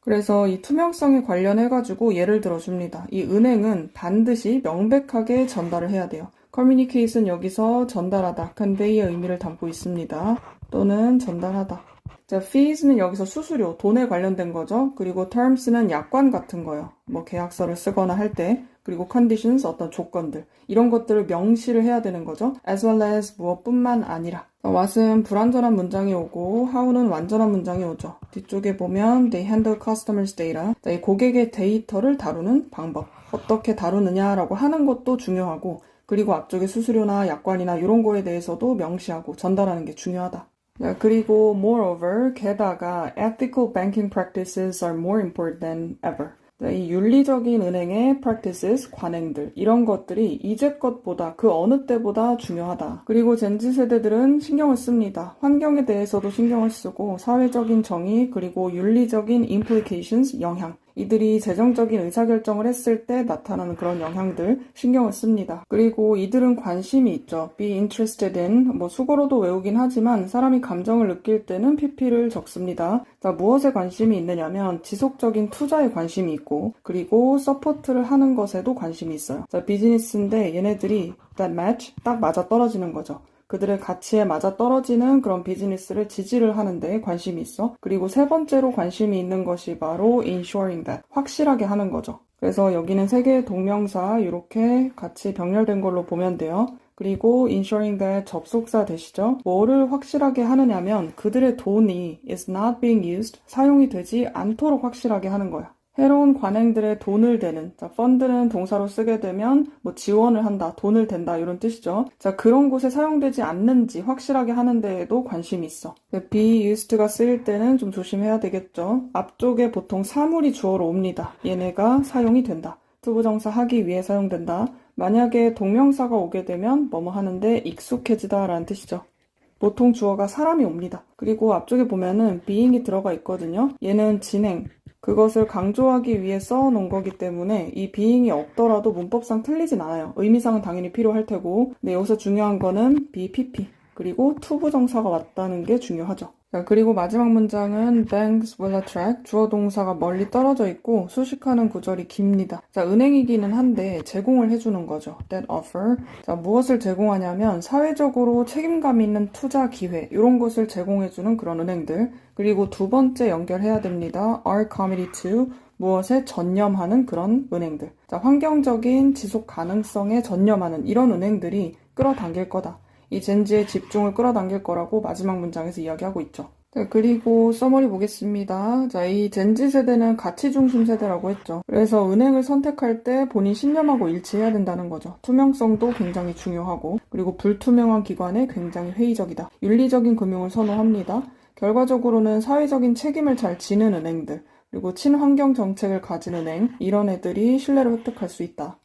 Speaker 1: 그래서 이 투명성에 관련해가지고 예를 들어줍니다. 이 은행은 반드시 명백하게 전달을 해야 돼요. communicate 여기서 전달하다, convey의 의미를 담고 있습니다. 또는 전달하다. 자, fees는 여기서 수수료, 돈에 관련된 거죠. 그리고 terms는 약관 같은 거예요. 뭐 계약서를 쓰거나 할 때. 그리고 conditions, 어떤 조건들. 이런 것들을 명시를 해야 되는 거죠. as well as 무엇뿐만 아니라. what은 불완전한 문장이 오고 how는 완전한 문장이 오죠. 뒤쪽에 보면 they handle customers data. 자, 이 고객의 데이터를 다루는 방법. 어떻게 다루느냐라고 하는 것도 중요하고, 그리고 앞쪽에 수수료나 약관이나 이런 거에 대해서도 명시하고 전달하는 게 중요하다. 자, 그리고 moreover, 게다가 ethical banking practices are more important than ever. 자, 이 윤리적인 은행의 practices, 관행들, 이런 것들이 이제껏보다 그 어느 때보다 중요하다. 그리고 젠지 세대들은 신경을 씁니다. 환경에 대해서도 신경을 쓰고 사회적인 정의, 그리고 윤리적인 implications, 영향. 이들이 재정적인 의사결정을 했을 때 나타나는 그런 영향들 신경을 씁니다. 그리고 이들은 관심이 있죠. be interested in, 뭐 수고로도 외우긴 하지만 사람이 감정을 느낄 때는 pp를 적습니다. 자, 무엇에 관심이 있느냐면 지속적인 투자에 관심이 있고, 그리고 서포트를 하는 것에도 관심이 있어요. 자, 비즈니스인데 얘네들이 that match, 딱 맞아 떨어지는 거죠. 그들의 가치에 맞아 떨어지는 그런 비즈니스를 지지를 하는데 관심이 있어. 그리고 세 번째로 관심이 있는 것이 바로 ensuring that, 확실하게 하는 거죠. 그래서 여기는 세 개의 동명사 이렇게 같이 병렬된 걸로 보면 돼요. 그리고 ensuring that 접속사 되시죠? 뭐를 확실하게 하느냐면 그들의 돈이 is not being used, 사용이 되지 않도록 확실하게 하는 거야. 해로운 관행들의 돈을 대는, 자, 펀드는 동사로 쓰게 되면 뭐 지원을 한다, 돈을 댄다 이런 뜻이죠. 자, 그런 곳에 사용되지 않는지 확실하게 하는 데에도 관심이 있어. be used가 쓰일 때는 좀 조심해야 되겠죠. 앞쪽에 보통 사물이 주어로 옵니다. 얘네가 사용이 된다. 투부정사 하기 위해 사용된다. 만약에 동명사가 오게 되면 뭐뭐 하는데 익숙해지다 라는 뜻이죠. 보통 주어가 사람이 옵니다. 그리고 앞쪽에 보면은 being이 들어가 있거든요. 얘는 진행, 그것을 강조하기 위해 써놓은 거기 때문에 이 being이 없더라도 문법상 틀리진 않아요. 의미상은 당연히 필요할 테고, 근데 여기서 중요한 거는 be, pp, 그리고 투부정사가 왔다는 게 중요하죠. 자, 그리고 마지막 문장은 banks will attract, 주어 동사가 멀리 떨어져 있고 수식하는 구절이 깁니다. 자, 은행이기는 한데 제공을 해주는 거죠. that offer. 자, 무엇을 제공하냐면 사회적으로 책임감 있는 투자 기회, 이런 것을 제공해주는 그런 은행들. 그리고 두 번째 연결해야 됩니다. are committed to, 무엇에 전념하는 그런 은행들. 자, 환경적인 지속 가능성에 전념하는 이런 은행들이 끌어당길 거다. 이 젠지의 집중을 끌어당길 거라고 마지막 문장에서 이야기하고 있죠. 네, 그리고 서머리 보겠습니다. 자, 이 젠지 세대는 가치 중심 세대라고 했죠. 그래서 은행을 선택할 때 본인 신념하고 일치해야 된다는 거죠. 투명성도 굉장히 중요하고, 그리고 불투명한 기관에 굉장히 회의적이다. 윤리적인 금융을 선호합니다. 결과적으로는 사회적인 책임을 잘 지는 은행들, 그리고 친환경 정책을 가진 은행, 이런 애들이 신뢰를 획득할 수 있다.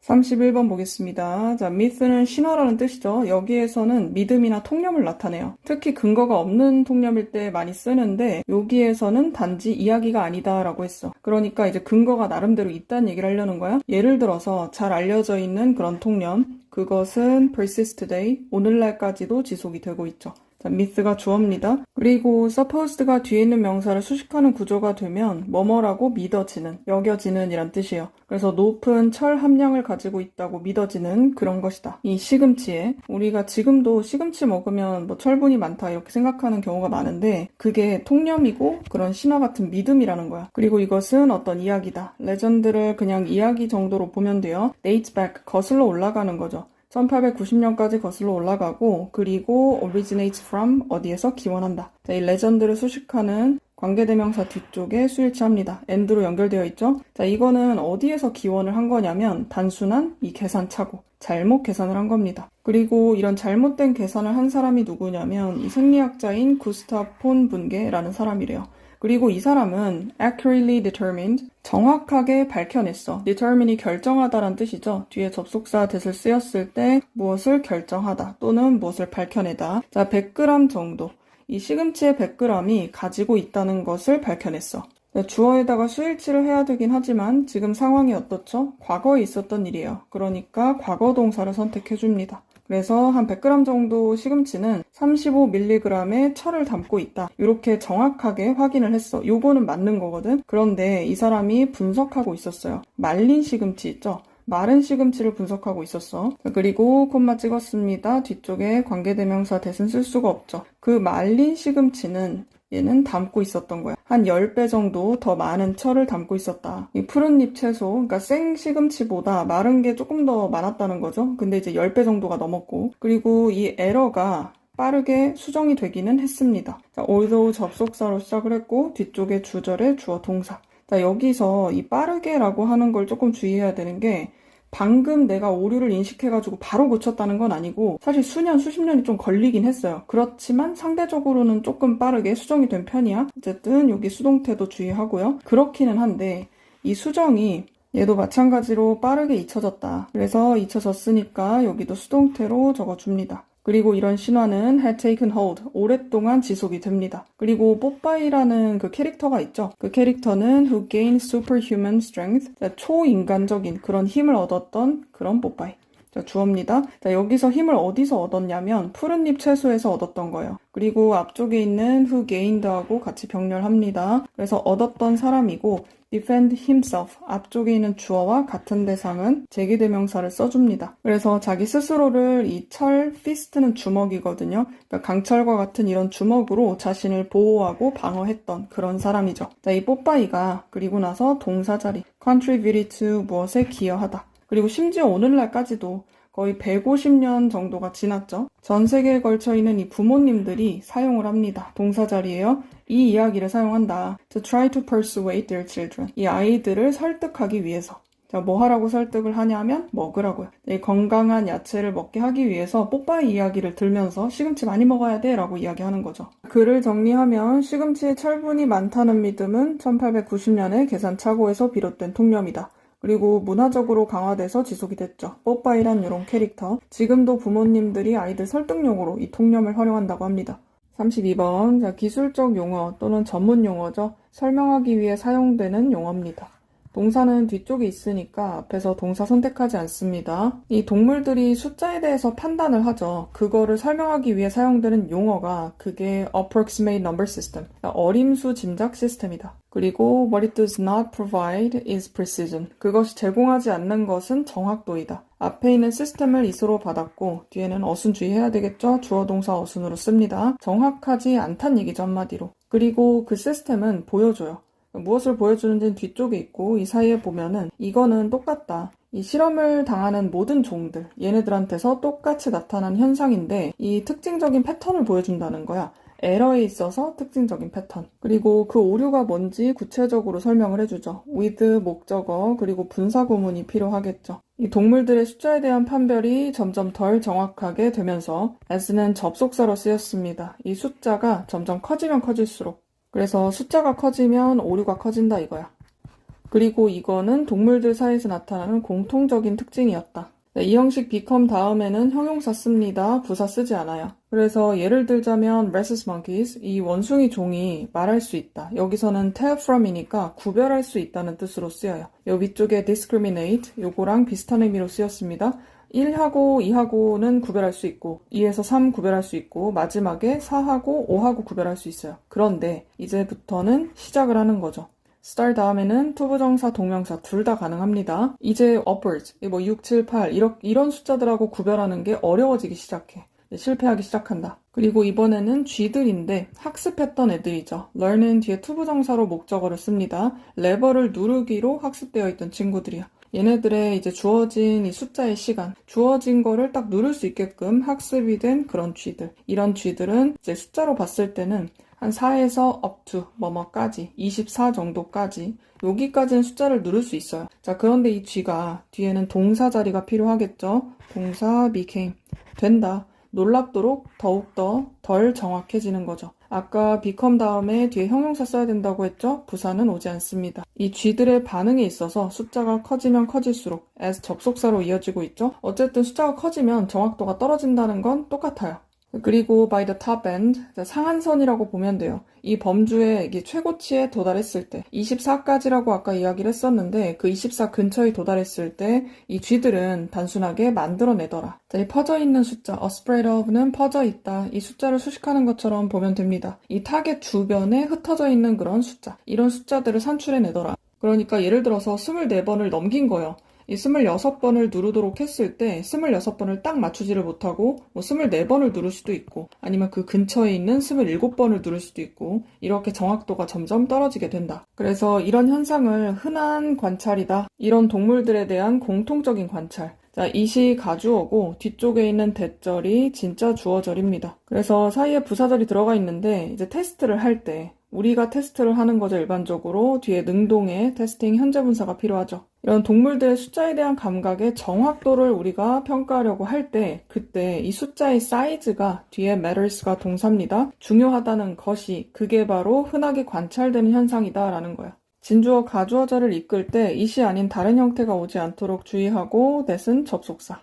Speaker 1: 31번 보겠습니다. 자, myth는 신화라는 뜻이죠. 여기에서는 믿음이나 통념을 나타내요. 특히 근거가 없는 통념일 때 많이 쓰는데 여기에서는 단지 이야기가 아니다라고 했어. 그러니까 이제 근거가 나름대로 있다는 얘기를 하려는 거야. 예를 들어서 잘 알려져 있는 그런 통념, 그것은 persist today, 오늘날까지도 지속이 되고 있죠. 자, 자, myth가 주어입니다. 그리고 supposed가 뒤에 있는 명사를 수식하는 구조가 되면 뭐뭐라고 믿어지는, 여겨지는 이란 뜻이에요. 그래서 높은 철 함량을 가지고 있다고 믿어지는 그런 것이다. 이 시금치에 우리가 지금도 시금치 먹으면 뭐 철분이 많다 이렇게 생각하는 경우가 많은데 그게 통념이고 그런 신화 같은 믿음이라는 거야. 그리고 이것은 어떤 이야기다. 레전드를 그냥 이야기 정도로 보면 돼요. dates back, 거슬러 올라가는 거죠. 1890년까지 거슬러 올라가고 그리고 originates from 어디에서 기원한다. 자, 이 레전드를 수식하는 관계대명사 뒤쪽에 수일치합니다. and로 연결되어 있죠. 자, 이거는 어디에서 기원을 한 거냐면 단순한 이 계산착오, 잘못 계산을 한 겁니다. 그리고 이런 잘못된 계산을 한 사람이 누구냐면 이 생리학자인 구스타프 폰 분게라는 사람이래요. 그리고 이 사람은 accurately determined, 정확하게 밝혀냈어. determine이 결정하다란 뜻이죠. 뒤에 접속사 that을 쓰였을 때 무엇을 결정하다 또는 무엇을 밝혀내다. 자, 100g 정도. 이 시금치의 100g이 가지고 있다는 것을 밝혀냈어. 주어에다가 수일치를 해야 되긴 하지만 지금 상황이 어떻죠? 과거에 있었던 일이에요. 그러니까 과거 동사를 선택해줍니다. 그래서 한 100g 정도 시금치는 35mg의 철을 담고 있다. 이렇게 정확하게 확인을 했어. 요거는 맞는 거거든. 그런데 이 사람이 분석하고 있었어요. 말린 시금치 있죠? 마른 시금치를 분석하고 있었어. 그리고 콤마 찍었습니다. 뒤쪽에 관계대명사 that은 쓸 수가 없죠. 그 말린 시금치는 얘는 담고 있었던 거야. 한 10배 정도 더 많은 철을 담고 있었다. 이 푸른잎 채소, 그러니까 생 시금치보다 마른 게 조금 더 많았다는 거죠. 근데 이제 10배 정도가 넘었고. 그리고 이 에러가 빠르게 수정이 되기는 했습니다. 자, although 접속사로 시작을 했고 뒤쪽에 주절에 주어 동사. 자, 여기서 이 빠르게라고 하는 걸 조금 주의해야 되는 게 방금 내가 오류를 인식해가지고 바로 고쳤다는 건 아니고 사실 수년, 수십 년이 좀 걸리긴 했어요. 그렇지만 상대적으로는 조금 빠르게 수정이 된 편이야. 어쨌든 여기 수동태도 주의하고요. 그렇기는 한데 이 수정이 얘도 마찬가지로 빠르게 잊혀졌다. 그래서 잊혀졌으니까 여기도 수동태로 적어줍니다. 그리고 이런 신화는 had taken hold, 오랫동안 지속이 됩니다. 그리고 뽀빠이라는 그 캐릭터가 있죠. 그 캐릭터는 who gained superhuman strength, 초인간적인 그런 힘을 얻었던 그런 뽀빠이. 자, 주어입니다. 자, 여기서 힘을 어디서 얻었냐면 푸른잎 채소에서 얻었던 거예요. 그리고 앞쪽에 있는 who gained하고 같이 병렬합니다. 그래서 얻었던 사람이고 defend himself, 앞쪽에 있는 주어와 같은 대상은 제기대명사를 써줍니다. 그래서 자기 스스로를 이 철, fist는 주먹이거든요. 그러니까 강철과 같은 이런 주먹으로 자신을 보호하고 방어했던 그런 사람이죠. 자, 이 뽀빠이가 그리고 나서 동사 자리 contributed to 무엇에 기여하다. 그리고 심지어 오늘날까지도 거의 150년 정도가 지났죠. 전 세계에 걸쳐 있는 이 부모님들이 사용을 합니다. 동사 자리예요. 이 이야기를 사용한다. To try to persuade their children. 이 아이들을 설득하기 위해서. 자, 뭐 하라고 설득을 하냐면 먹으라고요. 이 건강한 야채를 먹게 하기 위해서 뽀빠이 이야기를 들면서 시금치 많이 먹어야 돼 라고 이야기하는 거죠. 글을 정리하면 시금치에 철분이 많다는 믿음은 1890년에 계산착오에서 비롯된 통념이다. 그리고 문화적으로 강화돼서 지속이 됐죠. 뽀빠이란 이런 캐릭터. 지금도 부모님들이 아이들 설득용으로 이 통념을 활용한다고 합니다. 32번. 자, 기술적 용어 또는 전문 용어죠. 설명하기 위해 사용되는 용어입니다. 동사는 뒤쪽에 있으니까 앞에서 동사 선택하지 않습니다. 이 동물들이 숫자에 대해서 판단을 하죠. 그거를 설명하기 위해 사용되는 용어가 그게 approximate number system, 어림수 짐작 시스템이다. 그리고 what it does not provide is precision. 그것이 제공하지 않는 것은 정확도이다. 앞에 있는 시스템을 is로 받았고 뒤에는 어순 주의해야 되겠죠? 주어 동사 어순으로 씁니다. 정확하지 않단 얘기죠, 한마디로. 그리고 그 시스템은 보여줘요. 무엇을 보여주는지는 뒤쪽에 있고 이 사이에 보면은 이거는 똑같다. 이 실험을 당하는 모든 종들, 얘네들한테서 똑같이 나타나는 현상인데 이 특징적인 패턴을 보여준다는 거야. 에러에 있어서 특징적인 패턴. 그리고 그 오류가 뭔지 구체적으로 설명을 해주죠. with, 목적어, 그리고 분사구문이 필요하겠죠. 이 동물들의 숫자에 대한 판별이 점점 덜 정확하게 되면서 as는 접속사로 쓰였습니다. 이 숫자가 점점 커지면 커질수록 그래서 숫자가 커지면 오류가 커진다 이거야. 그리고 이거는 동물들 사이에서 나타나는 공통적인 특징이었다. 네, 이 형식 become 다음에는 형용사 씁니다. 부사 쓰지 않아요. 그래서 예를 들자면 rhesus monkeys, 이 원숭이 종이 말할 수 있다. 여기서는 tell from이니까 구별할 수 있다는 뜻으로 쓰여요. 요 위쪽에 discriminate, 요거랑 비슷한 의미로 쓰였습니다. 1하고 2하고는 구별할 수 있고 2에서 3 구별할 수 있고 마지막에 4하고 5하고 구별할 수 있어요. 그런데 이제부터는 시작을 하는 거죠. start 다음에는 투부정사, 동명사 둘 다 가능합니다. 이제 upwards, 6, 7, 8 이런 숫자들하고 구별하는 게 어려워지기 시작해. 실패하기 시작한다. 그리고 이번에는 쥐들인데 학습했던 애들이죠. learn은 뒤에 투부정사로 목적어를 씁니다. 레버를 누르기로 학습되어 있던 친구들이야. 얘네들의 이제 주어진 이 숫자의 시간, 주어진 거를 딱 누를 수 있게끔 학습이 된 그런 쥐들. 이런 쥐들은 이제 숫자로 봤을 때는 한 4에서 up to 뭐뭐까지 24 정도까지 여기까지는 숫자를 누를 수 있어요. 자, 그런데 이 쥐가 뒤에는 동사 자리가 필요하겠죠. 동사 became 된다. 놀랍도록 더욱더 덜 정확해지는 거죠. 아까 become 다음에 뒤에 형용사 써야 된다고 했죠? 부사는 오지 않습니다. 이 쥐들의 반응에 있어서 숫자가 커지면 커질수록 as 접속사로 이어지고 있죠? 어쨌든 숫자가 커지면 정확도가 떨어진다는 건 똑같아요. 그리고 by the top end, 상한선이라고 보면 돼요. 이 범주의 이게 최고치에 도달했을 때 24까지라고 아까 이야기를 했었는데 그 24 근처에 도달했을 때 이 쥐들은 단순하게 만들어내더라. 자, 이 퍼져 있는 숫자, a spread of는 퍼져 있다. 이 숫자를 수식하는 것처럼 보면 됩니다. 이 타겟 주변에 흩어져 있는 그런 숫자, 이런 숫자들을 산출해내더라. 그러니까 예를 들어서 24번을 넘긴 거예요. 이 26번을 누르도록 했을 때 26번을 딱 맞추지를 못하고 24번을 누를 수도 있고 아니면 그 근처에 있는 27번을 누를 수도 있고 이렇게 정확도가 점점 떨어지게 된다. 그래서 이런 현상을 흔한 관찰이다. 이런 동물들에 대한 공통적인 관찰. 자, 이시 가주어고 뒤쪽에 있는 대절이 진짜 주어절입니다. 그래서 사이에 부사절이 들어가 있는데 이제 테스트를 할 때 우리가 테스트를 하는 거죠. 일반적으로 뒤에 능동의 테스팅 현재분사가 필요하죠. 이런 동물들의 숫자에 대한 감각의 정확도를 우리가 평가하려고 할 때 그때 이 숫자의 사이즈가 뒤에 matters가 동사입니다. 중요하다는 것이 그게 바로 흔하게 관찰되는 현상이다라는 거야. 진주어 가주어절을 이끌 때 이시 아닌 다른 형태가 오지 않도록 주의하고 that은 접속사.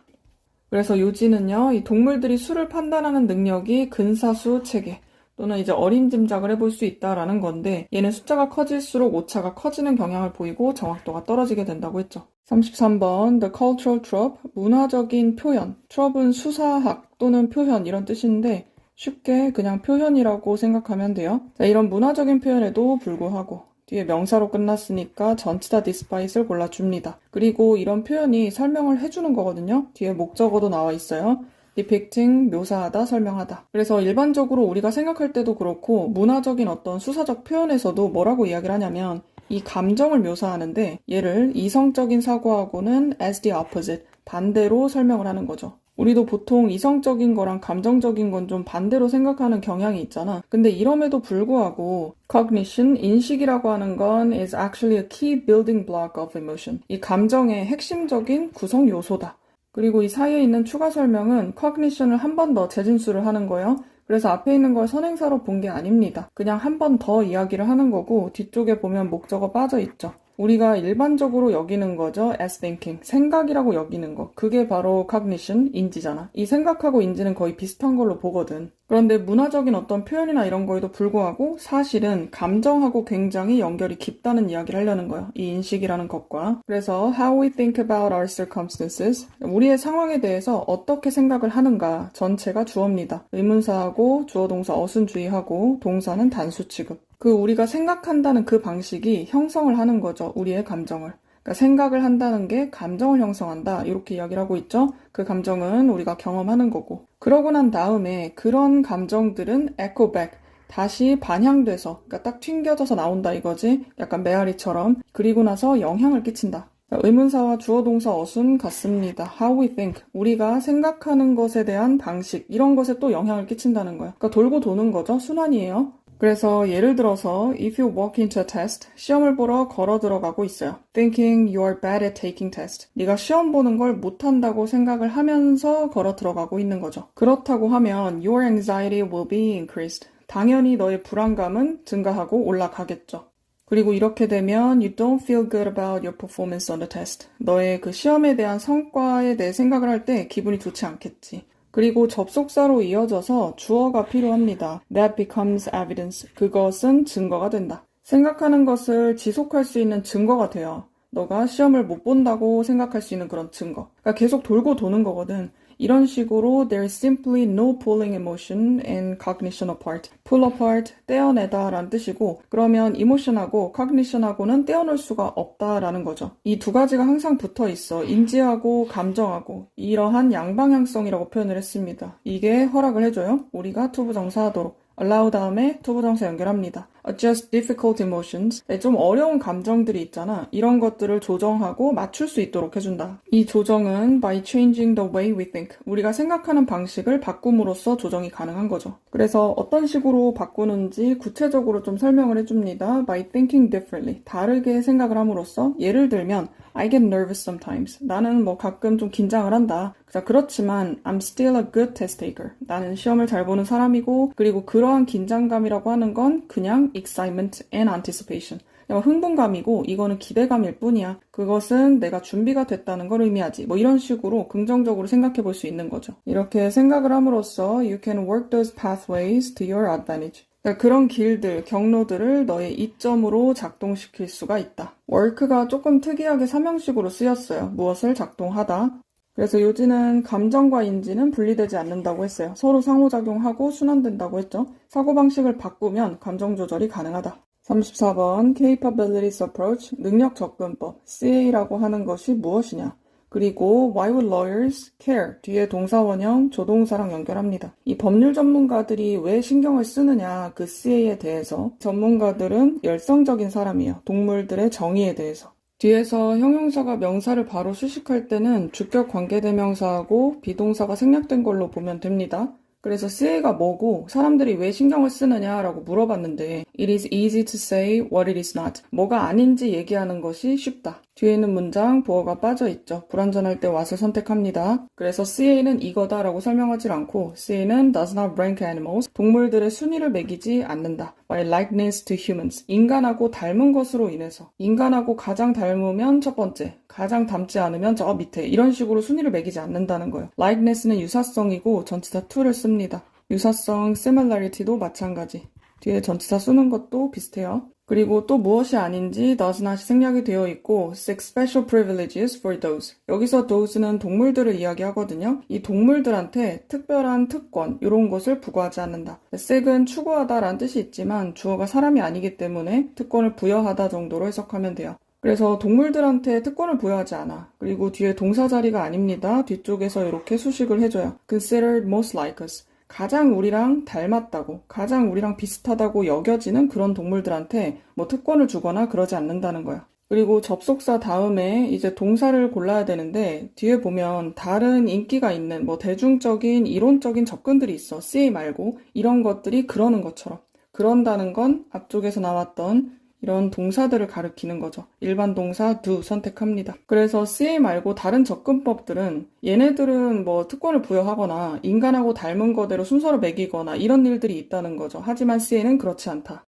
Speaker 1: 그래서 요지는요. 이 동물들이 수를 판단하는 능력이 근사수 체계 또는 이제 어림짐작을 해볼 수 있다라는 건데 얘는 숫자가 커질수록 오차가 커지는 경향을 보이고 정확도가 떨어지게 된다고 했죠. 33번 The cultural trope, 문화적인 표현. trope은 수사학 또는 표현 이런 뜻인데 쉽게 그냥 표현이라고 생각하면 돼요. 자, 이런 문화적인 표현에도 불구하고 뒤에 명사로 끝났으니까 전치 다 despite을 골라줍니다. 그리고 이런 표현이 설명을 해주는 거거든요. 뒤에 목적어도 나와 있어요. depicting, 묘사하다, 설명하다. 그래서 일반적으로 우리가 생각할 때도 그렇고 문화적인 어떤 수사적 표현에서도 뭐라고 이야기를 하냐면 이 감정을 묘사하는데 얘를 이성적인 사고하고는 as the opposite, 반대로 설명을 하는 거죠. 우리도 보통 이성적인 거랑 감정적인 건 좀 반대로 생각하는 경향이 있잖아. 근데 이럼에도 불구하고 cognition, 인식이라고 하는 건 is actually a key building block of emotion. 이 감정의 핵심적인 구성 요소다. 그리고 이 사이에 있는 추가 설명은 cognition을 한 번 더 재진술을 하는 거예요. 그래서 앞에 있는 걸 선행사로 본 게 아닙니다. 그냥 한 번 더 이야기를 하는 거고 뒤쪽에 보면 목적어 빠져 있죠. 우리가 일반적으로 여기는 거죠. as thinking. 생각이라고 여기는 거. 그게 바로 cognition, 인지잖아. 이 생각하고 인지는 거의 비슷한 걸로 보거든. 그런데 문화적인 어떤 표현이나 이런 거에도 불구하고 사실은 감정하고 굉장히 연결이 깊다는 이야기를 하려는 거예요. 이 인식이라는 것과. 그래서 how we think about our circumstances. 우리의 상황에 대해서 어떻게 생각을 하는가 전체가 주어입니다. 의문사하고 주어동사 어순주의하고 동사는 단수 취급. 그 우리가 생각한다는 그 방식이 형성을 하는 거죠. 우리의 감정을. 그러니까 생각을 한다는 게 감정을 형성한다. 이렇게 이야기를 하고 있죠. 그 감정은 우리가 경험하는 거고. 그러고 난 다음에 그런 감정들은 echo back, 다시 반향돼서 그러니까 딱 튕겨져서 나온다 이거지. 약간 메아리처럼. 그리고 나서 영향을 끼친다. 의문사와 주어동사 어순 같습니다. How we think, 우리가 생각하는 것에 대한 방식, 이런 것에 또 영향을 끼친다는 거예요. 그러니까 돌고 도는 거죠. 순환이에요. 그래서 예를 들어서 if you walk into a test, 시험을 보러 걸어 들어가고 있어요. Thinking you are bad at taking test. 네가 시험 보는 걸 못한다고 생각을 하면서 걸어 들어가고 있는 거죠. 그렇다고 하면 your anxiety will be increased. 당연히 너의 불안감은 증가하고 올라가겠죠. 그리고 이렇게 되면 you don't feel good about your performance on the test. 너의 그 시험에 대한 성과에 대해 생각을 할 때 기분이 좋지 않겠지. 그리고 접속사로 이어져서 주어가 필요합니다. That becomes evidence. 그것은 증거가 된다. 생각하는 것을 지속할 수 있는 증거가 돼요. 너가 시험을 못 본다고 생각할 수 있는 그런 증거. 그러니까 계속 돌고 도는 거거든. 이런 식으로 there's simply no pulling emotion and cognition apart. pull apart, 떼어내다 라는 뜻이고 그러면 emotion하고 cognition하고는 떼어놓을 수가 없다라는 거죠. 이 두 가지가 항상 붙어 있어. 인지하고 감정하고 이러한 양방향성이라고 표현을 했습니다. 이게 허락을 해줘요. 우리가 투부정사 하도록. allow 다음에 투부정사 연결합니다. adjust difficult emotions. 좀 어려운 감정들이 있잖아. 이런 것들을 조정하고 맞출 수 있도록 해준다. 이 조정은 by changing the way we think. 우리가 생각하는 방식을 바꿈으로써 조정이 가능한 거죠. 그래서 어떤 식으로 바꾸는지 구체적으로 좀 설명을 해줍니다. by thinking differently. 다르게 생각을 함으로써 예를 들면 I get nervous sometimes. 나는 가끔 좀 긴장을 한다. 자, 그렇지만 I'm still a good test taker. 나는 시험을 잘 보는 사람이고 그리고 그러한 긴장감이라고 하는 건 그냥 excitement and anticipation. 흥분감이고 이거는 기대감일 뿐이야. 그것은 내가 준비가 됐다는 걸 의미하지. 이런 식으로 긍정적으로 생각해 볼 수 있는 거죠. 이렇게 생각을 함으로써 you can work those pathways to your advantage. 그런 길들, 경로들을 너의 이점으로 작동시킬 수가 있다. work가 조금 특이하게 사명식으로 쓰였어요. 무엇을 작동하다. 그래서 요지는 감정과 인지는 분리되지 않는다고 했어요. 서로 상호작용하고 순환된다고 했죠. 사고방식을 바꾸면 감정 조절이 가능하다. 34번 Capabilities Approach, 능력 접근법, CA라고 하는 것이 무엇이냐? 그리고 Why would lawyers care? 뒤에 동사원형, 조동사랑 연결합니다. 이 법률 전문가들이 왜 신경을 쓰느냐 그 CA에 대해서 전문가들은 열성적인 사람이에요. 동물들의 정의에 대해서. 뒤에서 형용사가 명사를 바로 수식할 때는 주격 관계대명사하고 비동사가 생략된 걸로 보면 됩니다. 그래서 CA가 뭐고 사람들이 왜 신경을 쓰느냐라고 물어봤는데 It is easy to say what it is not. 뭐가 아닌지 얘기하는 것이 쉽다. 뒤에 있는 문장 보어가 빠져있죠. 불완전할 때 what을 선택합니다. 그래서 CA는 이거다라고 설명하지 않고 CA는 does not rank animals. 동물들의 순위를 매기지 않는다. by likeness to humans. 인간하고 닮은 것으로 인해서. 인간하고 가장 닮으면 첫 번째, 가장 닮지 않으면 저 밑에 이런 식으로 순위를 매기지 않는다는 거예요. likeness는 유사성이고 전치사 to를 씁니다. 유사성, similarity도 마찬가지. 뒤에 전치사 쓰는 것도 비슷해요. 그리고 또 무엇이 아닌지 does not이 생략이 되어 있고 seek special privileges for those. 여기서 those는 동물들을 이야기하거든요. 이 동물들한테 특별한 특권 이런 것을 부과하지 않는다. seek은 추구하다라는 뜻이 있지만 주어가 사람이 아니기 때문에 특권을 부여하다 정도로 해석하면 돼요. 그래서 동물들한테 특권을 부여하지 않아. 그리고 뒤에 동사 자리가 아닙니다. 뒤쪽에서 이렇게 수식을 해줘요. Considered most like us. 가장 우리랑 닮았다고, 가장 우리랑 비슷하다고 여겨지는 그런 동물들한테 특권을 주거나 그러지 않는다는 거야. 그리고 접속사 다음에 이제 동사를 골라야 되는데 뒤에 보면 다른 인기가 있는 대중적인 이론적인 접근들이 있어. CA 말고 이런 것들이 그러는 것처럼. 그런다는 건 앞쪽에서 나왔던 이런 동사들을 가리키는 거죠. 일반 동사 do 선택합니다. 그래서 CA 말고 다른 접근법들은 얘네들은 특권을 부여하거나 인간하고 닮은 거대로 순서를 매기거나 이런 일들이 있다는 거죠. 하지만 CA는 그렇지 않다.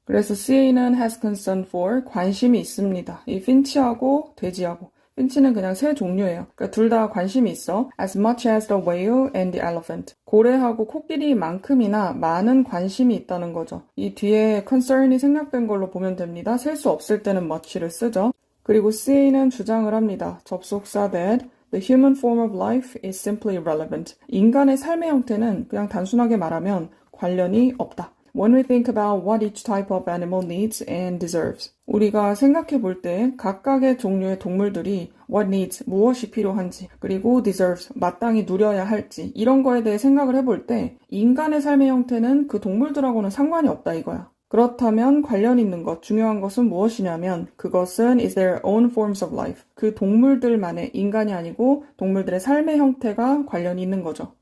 Speaker 1: 그래서 CA는 has concern for, 관심이 있습니다. 이 finch하고 돼지하고. finch는 그냥 새 종류예요. 그러니까 둘 다 관심이 있어. As much as the whale and the elephant. 고래하고 코끼리만큼이나 많은 관심이 있다는 거죠. 이 뒤에 concern이 생략된 걸로 보면 됩니다. 셀 수 없을 때는 much를 쓰죠. 그리고 CA는 주장을 합니다. 접속사 that the human form of life is simply irrelevant. 인간의 삶의 형태는 그냥 단순하게 말하면 관련이 없다. When we think about what each type of animal needs and deserves. 우리가 생각해 볼 때 각각의 종류의 동물들이 what needs, 무엇이 필요한지, 그리고 deserves, 마땅히 누려야 할지 이런 거에 대해 생각을 해볼 때 인간의 삶의 형태는 그 동물들하고는 상관이 없다 이거야. 그렇다면 관련 있는 것, 중요한 것은 무엇이냐면 그것은 is their own forms of life. 그 동물들만의, 인간이 아니고 동물들의 삶의 형태가 관련이 있는 거죠.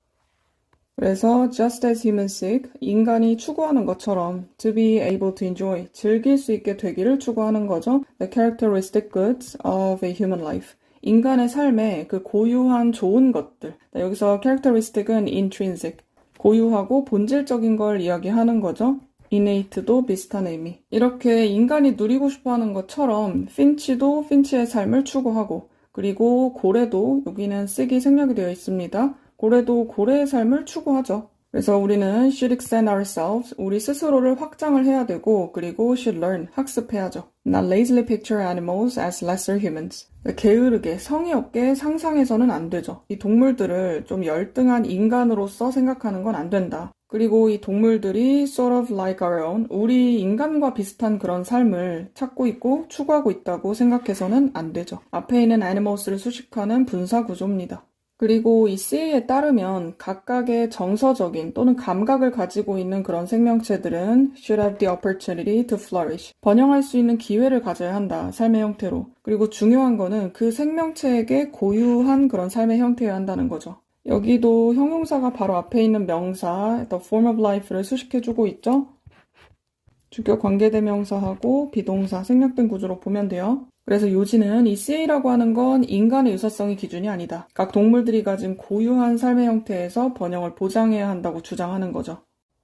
Speaker 1: 그래서 just as humans seek, 인간이 추구하는 것처럼 to be able to enjoy, 즐길 수 있게 되기를 추구하는 거죠. The characteristic goods of a human life. 인간의 삶의 그 고유한 좋은 것들. 여기서 characteristic은 intrinsic, 고유하고 본질적인 걸 이야기하는 거죠. innate도 비슷한 의미. 이렇게 인간이 누리고 싶어하는 것처럼 finch도 finch의 삶을 추구하고 그리고 고래도 여기는 seek이 생략이 되어 있습니다. 고래도 고래의 삶을 추구하죠. 그래서 우리는 should extend ourselves, 우리 스스로를 확장을 해야 되고, 그리고 should learn, 학습해야죠. Not lazily picture animals as lesser humans. 게으르게, 성의 없게 상상해서는 안 되죠. 이 동물들을 좀 열등한 인간으로서 생각하는 건 안 된다. 그리고 이 동물들이 sort of like our own, 우리 인간과 비슷한 그런 삶을 찾고 있고 추구하고 있다고 생각해서는 안 되죠. 앞에 있는 animals를 수식하는 분사 구조입니다. 그리고 이 C에 따르면 각각의 정서적인 또는 감각을 가지고 있는 그런 생명체들은 should have the opportunity to flourish. 번영할 수 있는 기회를 가져야 한다. 삶의 형태로. 그리고 중요한 거는 그 생명체에게 고유한 그런 삶의 형태여야 한다는 거죠. 여기도 형용사가 바로 앞에 있는 명사 the form of life를 수식해주고 있죠. 주격 관계대명사하고 비동사 생략된 구조로 보면 돼요. 그래서 요지는 이 CA라고 하는 건 인간의 유사성이 기준이 아니다. 각 동물들이 가진 고유한 삶의 형태에서 번영을 보장해야 한다고 주장하는 거죠.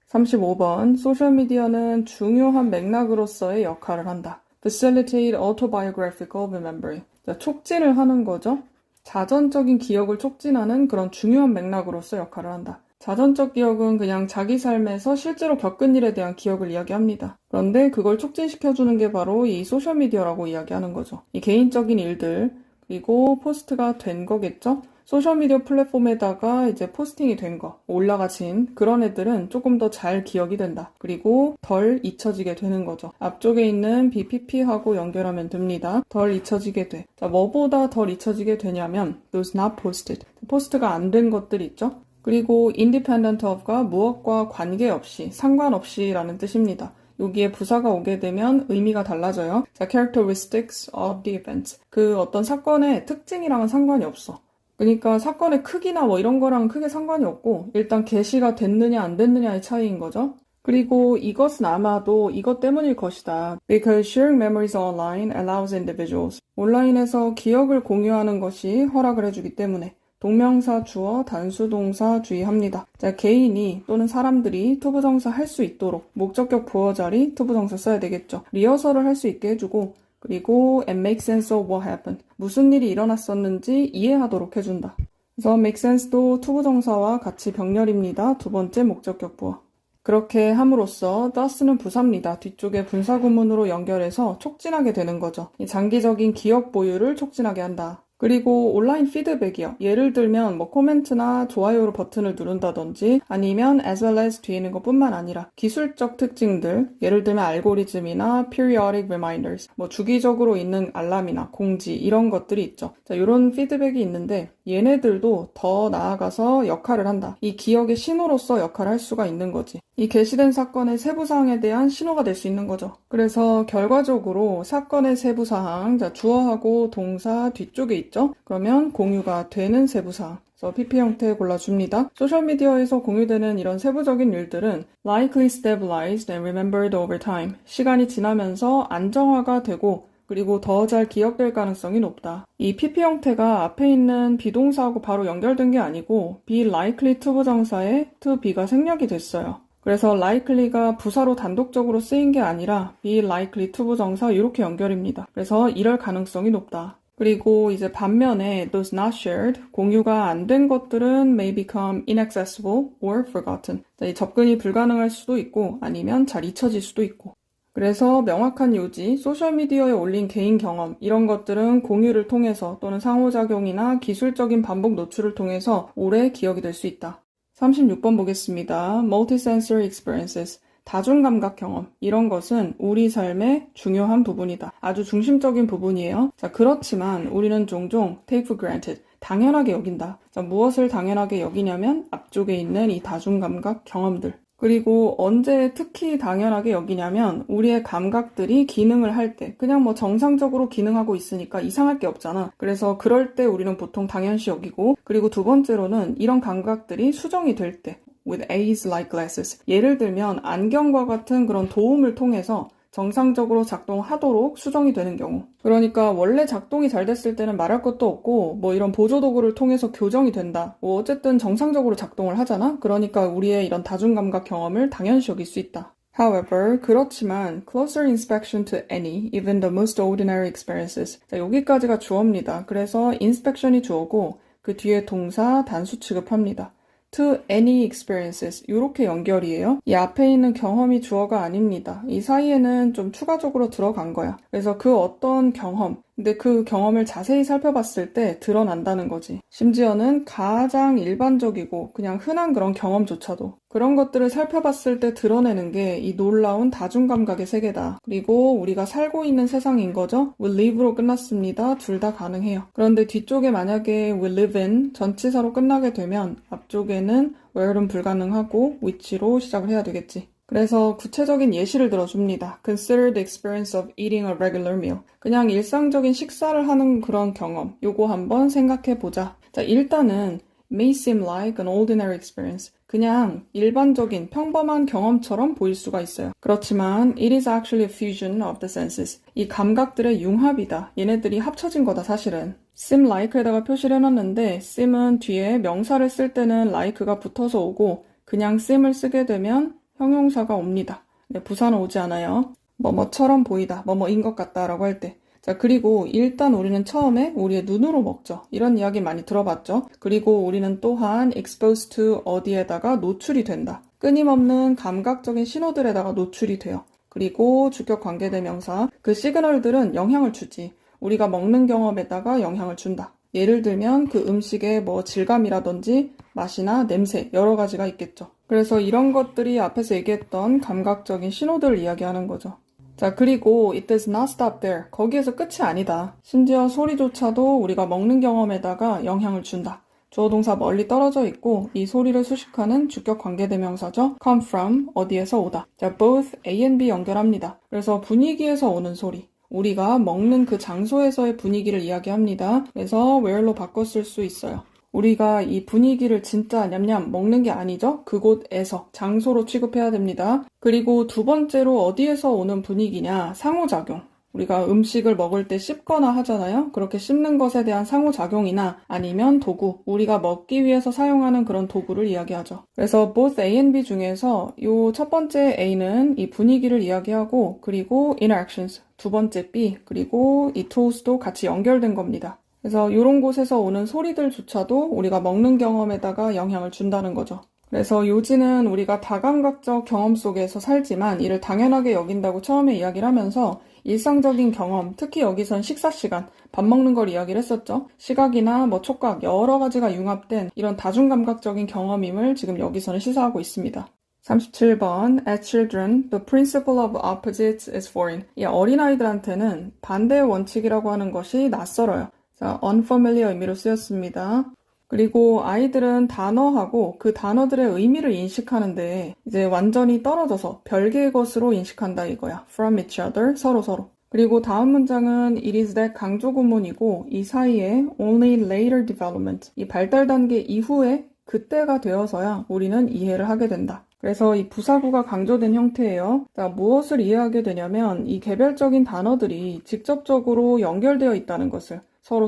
Speaker 1: 35번 소셜미디어는 중요한 맥락으로서의 역할을 한다. Facilitate autobiographical remembering. 자, 촉진을 하는 거죠. 자전적인 기억을 촉진하는 그런 중요한 맥락으로서 역할을 한다. 자전적 기억은 그냥 자기 삶에서 실제로 겪은 일에 대한 기억을 이야기합니다. 그런데 그걸 촉진시켜주는 게 바로 이 소셜미디어라고 이야기하는 거죠. 이 개인적인 일들, 그리고 포스트가 된 거겠죠? 소셜미디어 플랫폼에다가 이제 포스팅이 된 거, 올라가신 그런 애들은 조금 더 잘 기억이 된다. 그리고 덜 잊혀지게 되는 거죠. 앞쪽에 있는 BPP하고 연결하면 됩니다. 덜 잊혀지게 돼. 자, 뭐보다 덜 잊혀지게 되냐면 those not posted. 포스트가 안 된 것들 있죠? 그리고 independent of가 무엇과 관계없이, 상관없이라는 뜻입니다. 여기에 부사가 오게 되면 의미가 달라져요. 자, characteristics of the event. 그 어떤 사건의 특징이랑은 상관이 없어. 그러니까 사건의 크기나 뭐 이런 거랑 크게 상관이 없고 일단 게시가 됐느냐 안 됐느냐의 차이인 거죠. 그리고 이것은 아마도 이것 때문일 것이다. Because sharing memories online allows individuals. 온라인에서 기억을 공유하는 것이 허락을 해주기 때문에 동명사 주어 단수동사 주의합니다. 자, 개인이 또는 사람들이 투부정사 할 수 있도록 목적격 부어 자리 투부정사 써야 되겠죠. 리허설을 할 수 있게 해주고 그리고 and make sense of what happened. 무슨 일이 일어났었는지 이해하도록 해준다. 그래서 make sense도 투부정사와 같이 병렬입니다. 두 번째 목적격 부어. 그렇게 함으로써 thus는 부사입니다. 뒤쪽에 분사구문으로 연결해서 촉진하게 되는 거죠. 이 장기적인 기억 보유를 촉진하게 한다. 그리고 온라인 피드백이요. 예를 들면 뭐 코멘트나 좋아요 버튼을 누른다든지 아니면 as well as 뒤에 있는 것뿐만 아니라 기술적 특징들, 예를 들면 알고리즘이나 periodic reminders, 뭐 주기적으로 있는 알람이나 공지 이런 것들이 있죠. 자, 이런 피드백이 있는데 얘네들도 더 나아가서 역할을 한다. 이 기억의 신호로서 역할을 할 수가 있는 거지. 이 게시된 사건의 세부사항에 대한 신호가 될 수 있는 거죠. 그래서 결과적으로 사건의 세부사항, 자, 주어하고 동사 뒤쪽에 있죠? 그러면 공유가 되는 세부사항. 그래서 PP 형태 골라줍니다. 소셜미디어에서 공유되는 이런 세부적인 일들은 likely stabilized and remembered over time. 시간이 지나면서 안정화가 되고 그리고 더 잘 기억될 가능성이 높다. 이 PP 형태가 앞에 있는 비동사하고 바로 연결된 게 아니고 be likely to 부정사에 to be가 생략이 됐어요. 그래서 likely가 부사로 단독적으로 쓰인 게 아니라 be likely to 부정사 이렇게 연결입니다. 그래서 이럴 가능성이 높다. 그리고 이제 반면에 those not shared, 공유가 안 된 것들은 may become inaccessible or forgotten. 자, 이 접근이 불가능할 수도 있고 아니면 잘 잊혀질 수도 있고. 그래서 명확한 요지, 소셜미디어에 올린 개인 경험 이런 것들은 공유를 통해서 또는 상호작용이나 기술적인 반복 노출을 통해서 오래 기억이 될 수 있다. 36번 보겠습니다. Multisensory experiences. 다중감각 경험. 이런 것은 우리 삶의 중요한 부분이다. 아주 중심적인 부분이에요. 자, 그렇지만 우리는 종종 take for granted. 당연하게 여긴다. 자, 무엇을 당연하게 여기냐면 앞쪽에 있는 이 다중감각 경험들. 그리고 언제 특히 당연하게 여기냐면 우리의 감각들이 기능을 할 때 그냥 뭐 정상적으로 기능하고 있으니까 이상할 게 없잖아. 그래서 그럴 때 우리는 보통 당연시 여기고 그리고 두 번째로는 이런 감각들이 수정이 될 때 with aids like glasses. 예를 들면 안경과 같은 그런 도움을 통해서 정상적으로 작동하도록 수정이 되는 경우. 그러니까 원래 작동이 잘 됐을 때는 말할 것도 없고 뭐 이런 보조도구를 통해서 교정이 된다. 뭐 어쨌든 정상적으로 작동을 하잖아. 그러니까 우리의 이런 다중감각 경험을 당연시 여길 수 있다. However, 그렇지만 closer inspection to any, even the most ordinary experiences. 자, 여기까지가 주어입니다. 그래서 inspection이 주어고 그 뒤에 동사 단수 취급합니다. to any experiences 이렇게 연결이에요. 이 앞에 있는 경험이 주어가 아닙니다. 이 사이에는 좀 추가적으로 들어간 거야. 그래서 그 어떤 경험, 근데 그 경험을 자세히 살펴봤을 때 드러난다는 거지. 심지어는 가장 일반적이고 그냥 흔한 그런 경험조차도 그런 것들을 살펴봤을 때 드러내는 게 이 놀라운 다중감각의 세계다. 그리고 우리가 살고 있는 세상인 거죠. We live로 끝났습니다. 둘 다 가능해요. 그런데 뒤쪽에 만약에 we live in 전치사로 끝나게 되면 앞쪽에는 where는 불가능하고 which로 시작을 해야 되겠지. 그래서 구체적인 예시를 들어줍니다. Consider the experience of eating a regular meal. 그냥 일상적인 식사를 하는 그런 경험. 요거 한번 생각해보자. 자, 일단은 may seem like an ordinary experience. 그냥 일반적인 평범한 경험처럼 보일 수가 있어요. 그렇지만 it is actually a fusion of the senses. 이 감각들의 융합이다. 얘네들이 합쳐진 거다 사실은. seem like에다가 표시를 해놨는데 seem은 뒤에 명사를 쓸 때는 like가 붙어서 오고 그냥 seem을 쓰게 되면 형용사가 옵니다. 네, 부사는 오지 않아요. 뭐뭐처럼 보이다, 뭐뭐인 것 같다 라고 할 때. 자, 그리고 일단 우리는 처음에 우리의 눈으로 먹죠. 이런 이야기 많이 들어봤죠. 그리고 우리는 또한 exposed to 어디에다가 노출이 된다. 끊임없는 감각적인 신호들에다가 노출이 돼요. 그리고 주격 관계대명사, 그 시그널들은 영향을 주지. 우리가 먹는 경험에다가 영향을 준다. 예를 들면 그 음식의 뭐 질감이라든지 맛이나 냄새 여러 가지가 있겠죠. 그래서 이런 것들이 앞에서 얘기했던 감각적인 신호들을 이야기하는 거죠. 자, 그리고 it does not stop there. 거기에서 끝이 아니다. 심지어 소리조차도 우리가 먹는 경험에다가 영향을 준다. 주어 동사 멀리 떨어져 있고 이 소리를 수식하는 주격 관계대명사죠. come from 어디에서 오다. 자, both A and B 연결합니다. 그래서 분위기에서 오는 소리. 우리가 먹는 그 장소에서의 분위기를 이야기합니다. 그래서 where로 바꿨을 수 있어요. 우리가 이 분위기를 진짜 냠냠 먹는 게 아니죠. 그곳에서 장소로 취급해야 됩니다. 그리고 두 번째로 어디에서 오는 분위기냐? 상호작용. 우리가 음식을 먹을 때 씹거나 하잖아요. 그렇게 씹는 것에 대한 상호작용이나 아니면 도구, 우리가 먹기 위해서 사용하는 그런 도구를 이야기하죠. 그래서 both A and B 중에서 이 첫 번째 A는 이 분위기를 이야기하고 그리고 interactions, 두 번째 B, 그리고 이 tools도 같이 연결된 겁니다. 그래서 이런 곳에서 오는 소리들조차도 우리가 먹는 경험에다가 영향을 준다는 거죠. 그래서 요지는 우리가 다감각적 경험 속에서 살지만 이를 당연하게 여긴다고 처음에 이야기를 하면서 일상적인 경험, 특히 여기선 식사 시간, 밥 먹는 걸 이야기를 했었죠. 시각이나 뭐 촉각 여러 가지가 융합된 이런 다중감각적인 경험임을 지금 여기서는 시사하고 있습니다. 37번 As children, the principle of opposites is foreign. 이 어린아이들한테는 반대의 원칙이라고 하는 것이 낯설어요. 자, unfamiliar 의미로 쓰였습니다. 그리고 아이들은 단어하고 그 단어들의 의미를 인식하는데 이제 완전히 떨어져서 별개의 것으로 인식한다 이거야. From each other, 서로. 그리고 다음 문장은 it is that 강조 구문이고 이 사이에 only later development, 이 발달 단계 이후에 그때가 되어서야 우리는 이해를 하게 된다. 그래서 이 부사구가 강조된 형태예요. 자, 무엇을 이해하게 되냐면 이 개별적인 단어들이 직접적으로 연결되어 있다는 것을 서로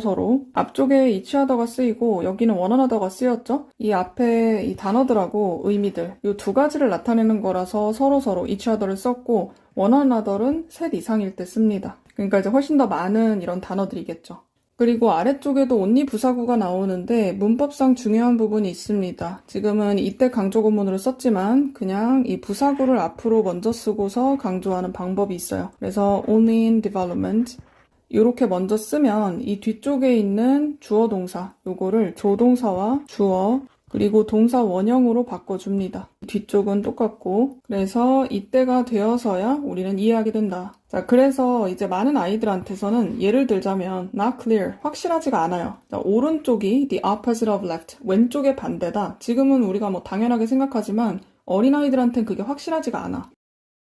Speaker 1: 앞쪽에 each other가 쓰이고 여기는 one another가 쓰였죠. 이 앞에 이 단어들하고 의미들 이 두 가지를 나타내는 거라서 서로 each other를 썼고 one another는 셋 이상일 때 씁니다. 그러니까 이제 훨씬 더 많은 이런 단어들이겠죠. 그리고 아래쪽에도 only 부사구가 나오는데 문법상 중요한 부분이 있습니다. 지금은 이때 강조 구문으로 썼지만 그냥 이 부사구를 앞으로 먼저 쓰고서 강조하는 방법이 있어요. 그래서 only in development 이렇게 먼저 쓰면 이 뒤쪽에 있는 주어 동사 요거를 조동사와 주어 그리고 동사 원형으로 바꿔줍니다. 뒤쪽은 똑같고 그래서 이때가 되어서야 우리는 이해하게 된다. 자, 그래서 이제 많은 아이들한테서는 예를 들자면 not clear, 확실하지가 않아요. 자, 오른쪽이 the opposite of left, 왼쪽의 반대다. 지금은 우리가 뭐 당연하게 생각하지만 어린아이들한테는 그게 확실하지가 않아.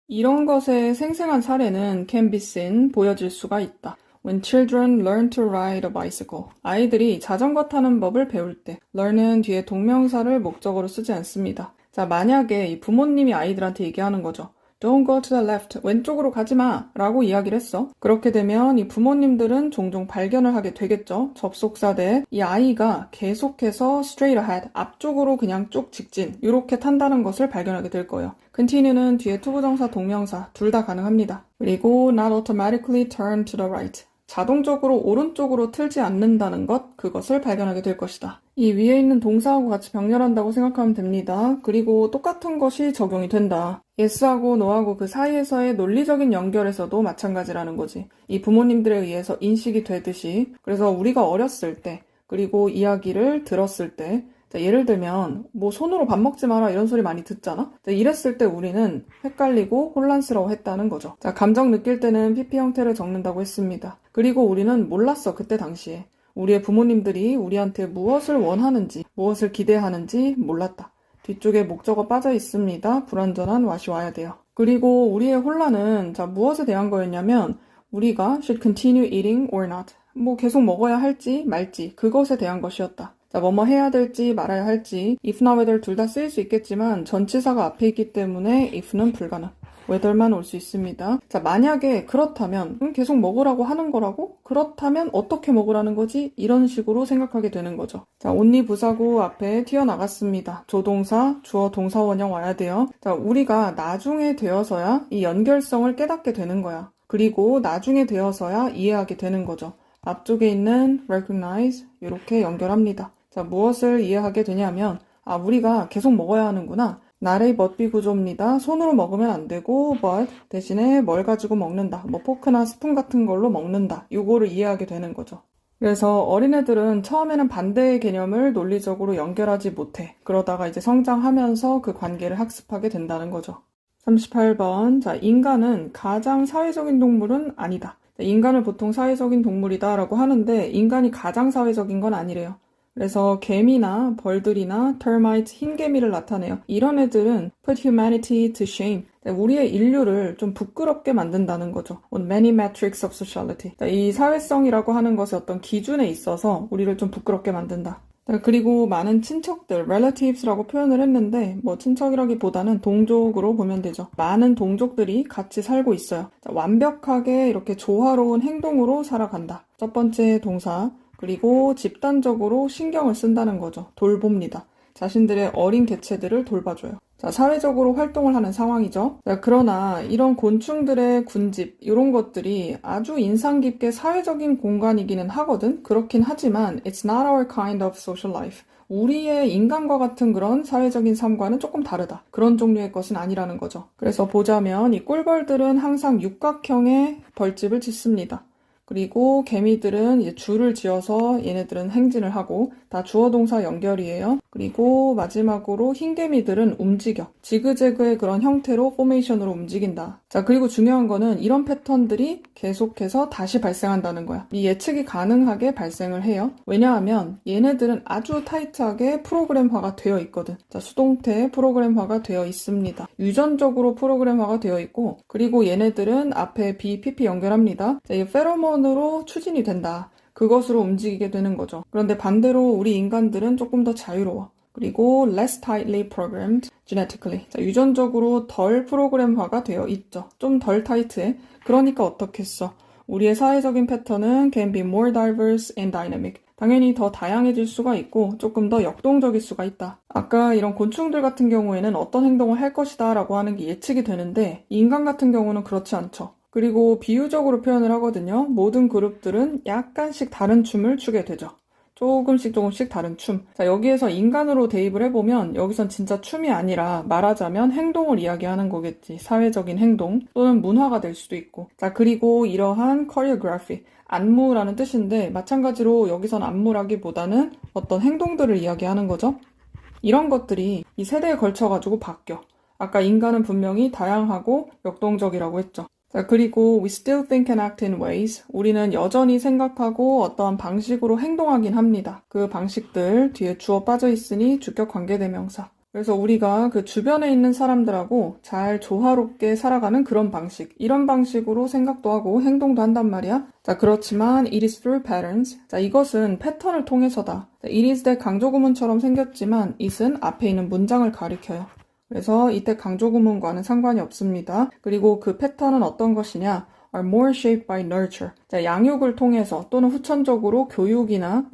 Speaker 1: 이런 것의 생생한 사례는 can be seen, 보여질 수가 있다. When children learn to ride a bicycle. 아이들이 자전거 타는 법을 배울 때 learn은 뒤에 동명사를 목적어로 쓰지 않습니다. 자, 만약에 이 부모님이 아이들한테 얘기하는 거죠. Don't go to the left. 왼쪽으로 가지 마. 라고 이야기를 했어. 그렇게 되면 이 부모님들은 종종 발견을 하게 되겠죠. 접속사 대 이 아이가 계속해서 straight ahead, 앞쪽으로 그냥 쭉 직진 이렇게 탄다는 것을 발견하게 될 거예요. continue는 뒤에 투부정사, 동명사 둘 다 가능합니다. 그리고 not automatically turn to the right. 자동적으로 오른쪽으로 틀지 않는다는 것, 그것을 발견하게 될 것이다. 이 위에 있는 동사하고 같이 병렬한다고 생각하면 됩니다. 그리고 똑같은 것이 적용이 된다. yes하고 no하고 그 사이에서의 논리적인 연결에서도 마찬가지라는 거지. 이 부모님들에 의해서 인식이 되듯이. 그래서 우리가 어렸을 때, 그리고 이야기를 들었을 때, 예를 들면 뭐 손으로 밥 먹지 마라 이런 소리 많이 듣잖아. 이랬을 때 우리는 헷갈리고 혼란스러워 했다는 거죠. 감정 느낄 때는 PP 형태를 적는다고 했습니다. 그리고 우리는 몰랐어. 그때 당시에 우리의 부모님들이 우리한테 무엇을 원하는지, 무엇을 기대하는지 몰랐다. 뒤쪽에 목적어 빠져 있습니다. 불완전한 what이 와야 돼요. 그리고 우리의 혼란은 무엇에 대한 거였냐면 우리가 should continue eating or not, 뭐 계속 먹어야 할지 말지, 그것에 대한 것이었다. 뭐뭐 해야 될지 말아야 할지, if나 whether 둘 다 쓰일 수 있겠지만 전치사가 앞에 있기 때문에 if는 불가능, whether만 올 수 있습니다. 만약에 그렇다면 계속 먹으라고 하는 거라고? 그렇다면 어떻게 먹으라는 거지? 이런 식으로 생각하게 되는 거죠. only 부사구 앞에 튀어나갔습니다. 조동사, 주어 동사 원형 와야 돼요. 우리가 나중에 되어서야 이 연결성을 깨닫게 되는 거야. 그리고 나중에 되어서야 이해하게 되는 거죠. 앞쪽에 있는 recognize 이렇게 연결합니다. 무엇을 이해하게 되냐면 우리가 계속 먹어야 하는구나. 나의 but be 구조입니다. 손으로 먹으면 안 되고 but 대신에 뭘 가지고 먹는다. 뭐 포크나 스푼 같은 걸로 먹는다. 요거를 이해하게 되는 거죠. 그래서 어린애들은 처음에는 반대의 개념을 논리적으로 연결하지 못해. 그러다가 이제 성장하면서 그 관계를 학습하게 된다는 거죠. 38번. 인간은 가장 사회적인 동물은 아니다. 인간을 보통 사회적인 동물이다 라고 하는데 인간이 가장 사회적인 건 아니래요. 그래서 개미나 벌들이나 termites, 흰개미를 나타내요. 이런 애들은 put humanity to shame, 우리의 인류를 좀 부끄럽게 만든다는 거죠. On many metrics of sociality, 이 사회성이라고 하는 것의 어떤 기준에 있어서 우리를 좀 부끄럽게 만든다. 그리고 많은 친척들, relatives라고 표현을 했는데 뭐 친척이라기보다는 동족으로 보면 되죠. 많은 동족들이 같이 살고 있어요. 완벽하게 이렇게 조화로운 행동으로 살아간다. 첫 번째 동사. 그리고 집단적으로 신경을 쓴다는 거죠. 돌봅니다. 자신들의 어린 개체들을 돌봐줘요. 사회적으로 활동을 하는 상황이죠. 그러나 이런 곤충들의 군집, 이런 것들이 아주 인상 깊게 사회적인 공간이기는 하거든. 그렇긴 하지만 it's not our kind of social life. 우리의 인간과 같은 그런 사회적인 삶과는 조금 다르다. 그런 종류의 것은 아니라는 거죠. 그래서 보자면 이 꿀벌들은 항상 육각형의 벌집을 짓습니다. 그리고 개미들은 이제 줄을 지어서 얘네들은 행진을 하고 다 주어 동사 연결이에요. 그리고 마지막으로 흰개미들은 움직여. 지그재그의 그런 형태로 포메이션으로 움직인다. 그리고 중요한 거는 이런 패턴들이 계속해서 다시 발생한다는 거야. 이 예측이 가능하게 발생을 해요. 왜냐하면 얘네들은 아주 타이트하게 프로그램화가 되어 있거든. 수동태 프로그램화가 되어 있습니다. 유전적으로 프로그램화가 되어 있고, 그리고 얘네들은 앞에 PP 연결합니다. 이 페로몬으로 추진이 된다. 그것으로 움직이게 되는 거죠. 그런데 반대로 우리 인간들은 조금 더 자유로워. 그리고 less tightly programmed genetically. 유전적으로 덜 프로그램화가 되어 있죠. 좀 덜 타이트해. 그러니까 어떻겠어? 우리의 사회적인 패턴은 can be more diverse and dynamic. 당연히 더 다양해질 수가 있고 조금 더 역동적일 수가 있다. 아까 이런 곤충들 같은 경우에는 어떤 행동을 할 것이다 라고 하는 게 예측이 되는데 인간 같은 경우는 그렇지 않죠. 그리고 비유적으로 표현을 하거든요. 모든 그룹들은 약간씩 다른 춤을 추게 되죠. 조금씩 다른 춤. 여기에서 인간으로 대입을 해보면 여기선 진짜 춤이 아니라 말하자면 행동을 이야기하는 거겠지. 사회적인 행동 또는 문화가 될 수도 있고. 그리고 이러한 choreography, 안무라는 뜻인데 마찬가지로 여기선 안무라기보다는 어떤 행동들을 이야기하는 거죠. 이런 것들이 이 세대에 걸쳐가지고 바뀌어. 아까 인간은 분명히 다양하고 역동적이라고 했죠. 그리고 we still think and act in ways. 우리는 여전히 생각하고 어떠한 방식으로 행동하긴 합니다. 그 방식들 뒤에 주어 빠져 있으니 주격 관계대명사. 그래서 우리가 그 주변에 있는 사람들하고 잘 조화롭게 살아가는 그런 방식. 이런 방식으로 생각도 하고 행동도 한단 말이야. 그렇지만 it is through patterns. 이것은 패턴을 통해서다. it is 대 강조구문처럼 생겼지만 it은 앞에 있는 문장을 가리켜요. 그래서 이때 강조구문과는 상관이 없습니다. 그리고 그 패턴은 어떤 것이냐? are more shaped by nurture. 양육을 통해서 또는 후천적으로 교육이나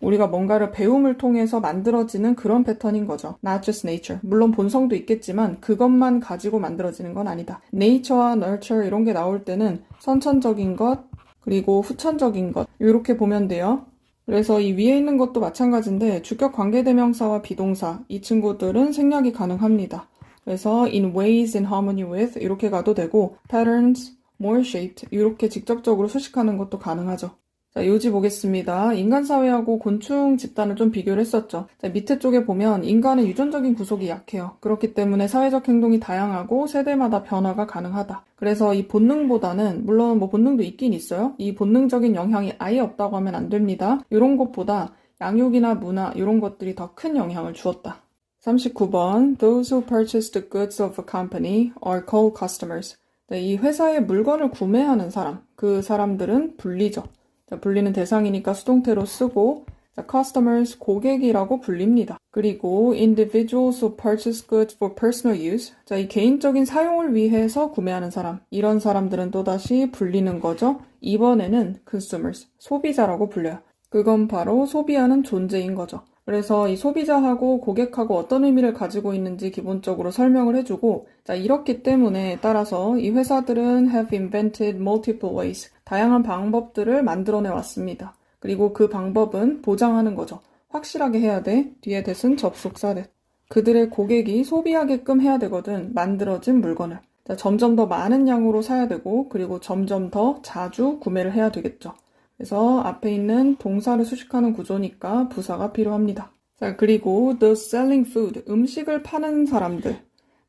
Speaker 1: 우리가 뭔가를 배움을 통해서 만들어지는 그런 패턴인 거죠. Not just nature. 물론 본성도 있겠지만 그것만 가지고 만들어지는 건 아니다. nature와 nurture 이런 게 나올 때는 선천적인 것, 그리고 후천적인 것 이렇게 보면 돼요. 그래서 이 위에 있는 것도 마찬가지인데 주격 관계대명사와 비동사 이 친구들은 생략이 가능합니다. 그래서 in ways in harmony with 이렇게 가도 되고 patterns, more shaped 이렇게 직접적으로 수식하는 것도 가능하죠. 자, 요지 보겠습니다. 인간 사회하고 곤충 집단을 좀 비교를 했었죠. 자, 밑에 쪽에 보면 인간의 유전적인 구속이 약해요. 그렇기 때문에 사회적 행동이 다양하고 세대마다 변화가 가능하다. 그래서 이 본능보다는 물론 뭐 본능도 있긴 있어요. 이 본능적인 영향이 아예 없다고 하면 안 됩니다. 이런 것보다 양육이나 문화 이런 것들이 더 큰 영향을 주었다. 39번 Those who purchase the goods of a company are called customers. 네, 이 회사의 물건을 구매하는 사람, 그 사람들은 분리죠. 자, 불리는 대상이니까 수동태로 쓰고 자, customers, 고객이라고 불립니다. 그리고 individuals who purchase goods for personal use. 자, 이 개인적인 사용을 위해서 구매하는 사람. 이런 사람들은 또다시 불리는 거죠. 이번에는 consumers, 소비자라고 불려요. 그건 바로 소비하는 존재인 거죠. 그래서 이 소비자하고 고객하고 어떤 의미를 가지고 있는지 기본적으로 설명을 해주고 자, 이렇기 때문에 따라서 이 회사들은 have invented multiple ways. 다양한 방법들을 만들어내 왔습니다. 그리고 그 방법은 보장하는 거죠. 확실하게 해야 돼. 뒤에 that은 접속사 that. 그들의 고객이 소비하게끔 해야 되거든. 만들어진 물건을. 자, 점점 더 많은 양으로 사야 되고 그리고 점점 더 자주 구매를 해야 되겠죠. 그래서 앞에 있는 동사를 수식하는 구조니까 부사가 필요합니다. 자, 그리고 the selling food, 음식을 파는 사람들.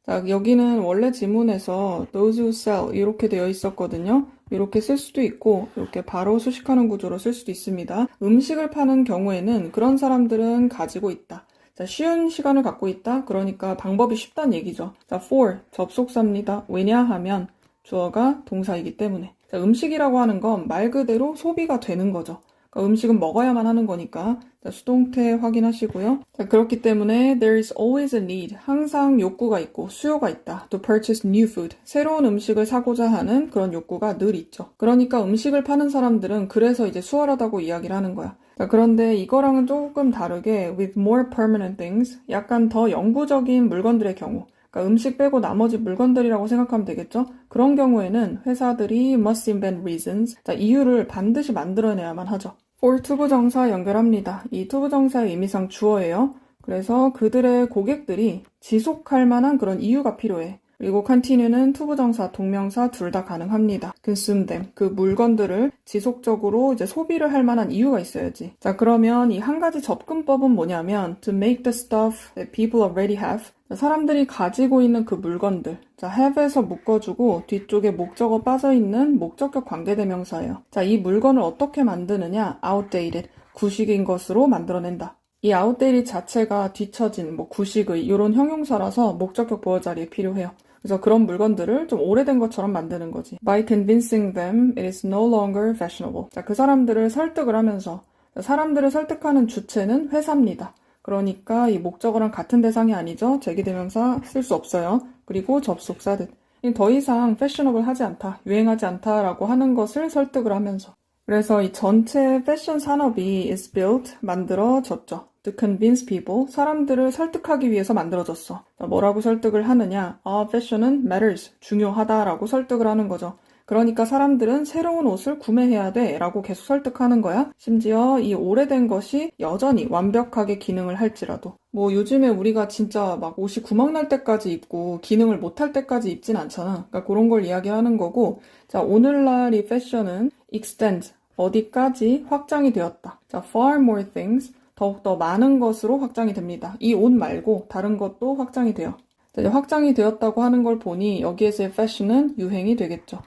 Speaker 1: 자, 여기는 원래 지문에서 those who sell 이렇게 되어 있었거든요. 이렇게 쓸 수도 있고 이렇게 바로 수식하는 구조로 쓸 수도 있습니다. 음식을 파는 경우에는 그런 사람들은 가지고 있다. 자, 쉬운 시간을 갖고 있다. 그러니까 방법이 쉽다는 얘기죠. 자, for 접속사입니다. 왜냐하면 주어가 동사이기 때문에. 자, 음식이라고 하는 건 말 그대로 소비가 되는 거죠. 그러니까 음식은 먹어야만 하는 거니까 자, 수동태 확인하시고요. 자, 그렇기 때문에 there is always a need. 항상 욕구가 있고 수요가 있다. To purchase new food. 새로운 음식을 사고자 하는 그런 욕구가 늘 있죠. 그러니까 음식을 파는 사람들은 그래서 이제 수월하다고 이야기를 하는 거야. 자, 그런데 이거랑은 조금 다르게 with more permanent things. 약간 더 영구적인 물건들의 경우. 그러니까 음식 빼고 나머지 물건들이라고 생각하면 되겠죠? 그런 경우에는 회사들이 must invent reasons. 자, 이유를 반드시 만들어내야만 하죠. for 투부정사 연결합니다. 이 투부정사의 의미상 주어예요. 그래서 그들의 고객들이 지속할 만한 그런 이유가 필요해. 그리고 continue는 투부정사, 동명사 둘 다 가능합니다. consume them. 그 물건들을 지속적으로 이제 소비를 할 만한 이유가 있어야지. 자, 그러면 이 한 가지 접근법은 뭐냐면 to make the stuff that people already have. 사람들이 가지고 있는 그 물건들. 자, have에서 묶어주고 뒤쪽에 목적어 빠져있는 목적격 관계대명사예요. 자, 이 물건을 어떻게 만드느냐? outdated. 구식인 것으로 만들어낸다. 이 outdated 자체가 뒤처진, 구식의 이런 형용사라서 목적격 보어 자리에 필요해요. 그래서 그런 물건들을 좀 오래된 것처럼 만드는 거지. By convincing them, it is no longer fashionable. 자, 그 사람들을 설득을 하면서 사람들을 설득하는 주체는 회사입니다. 그러니까 이 목적어랑 같은 대상이 아니죠. 제기대명사 쓸 수 없어요. 그리고 접속사 that. 더 이상 fashionable 하지 않다, 유행하지 않다라고 하는 것을 설득을 하면서. 그래서 이 전체 패션 산업이 is built, 만들어졌죠. To convince people, 사람들을 설득하기 위해서 만들어졌어. 뭐라고 설득을 하느냐? fashion은 matters, 중요하다라고 설득을 하는 거죠. 그러니까 사람들은 새로운 옷을 구매해야 돼 라고 계속 설득하는 거야. 심지어 이 오래된 것이 여전히 완벽하게 기능을 할지라도. 요즘에 우리가 진짜 막 옷이 구멍 날 때까지 입고 기능을 못할 때까지 입진 않잖아. 그러니까 그런 걸 이야기하는 거고, 자, 오늘날 이 패션은 extend, 어디까지 확장이 되었다. 자, far more things, 더욱더 많은 것으로 확장이 됩니다. 이 옷 말고 다른 것도 확장이 돼요. 자, 이제 확장이 되었다고 하는 걸 보니 여기에서의 fashion은 유행이 되겠죠.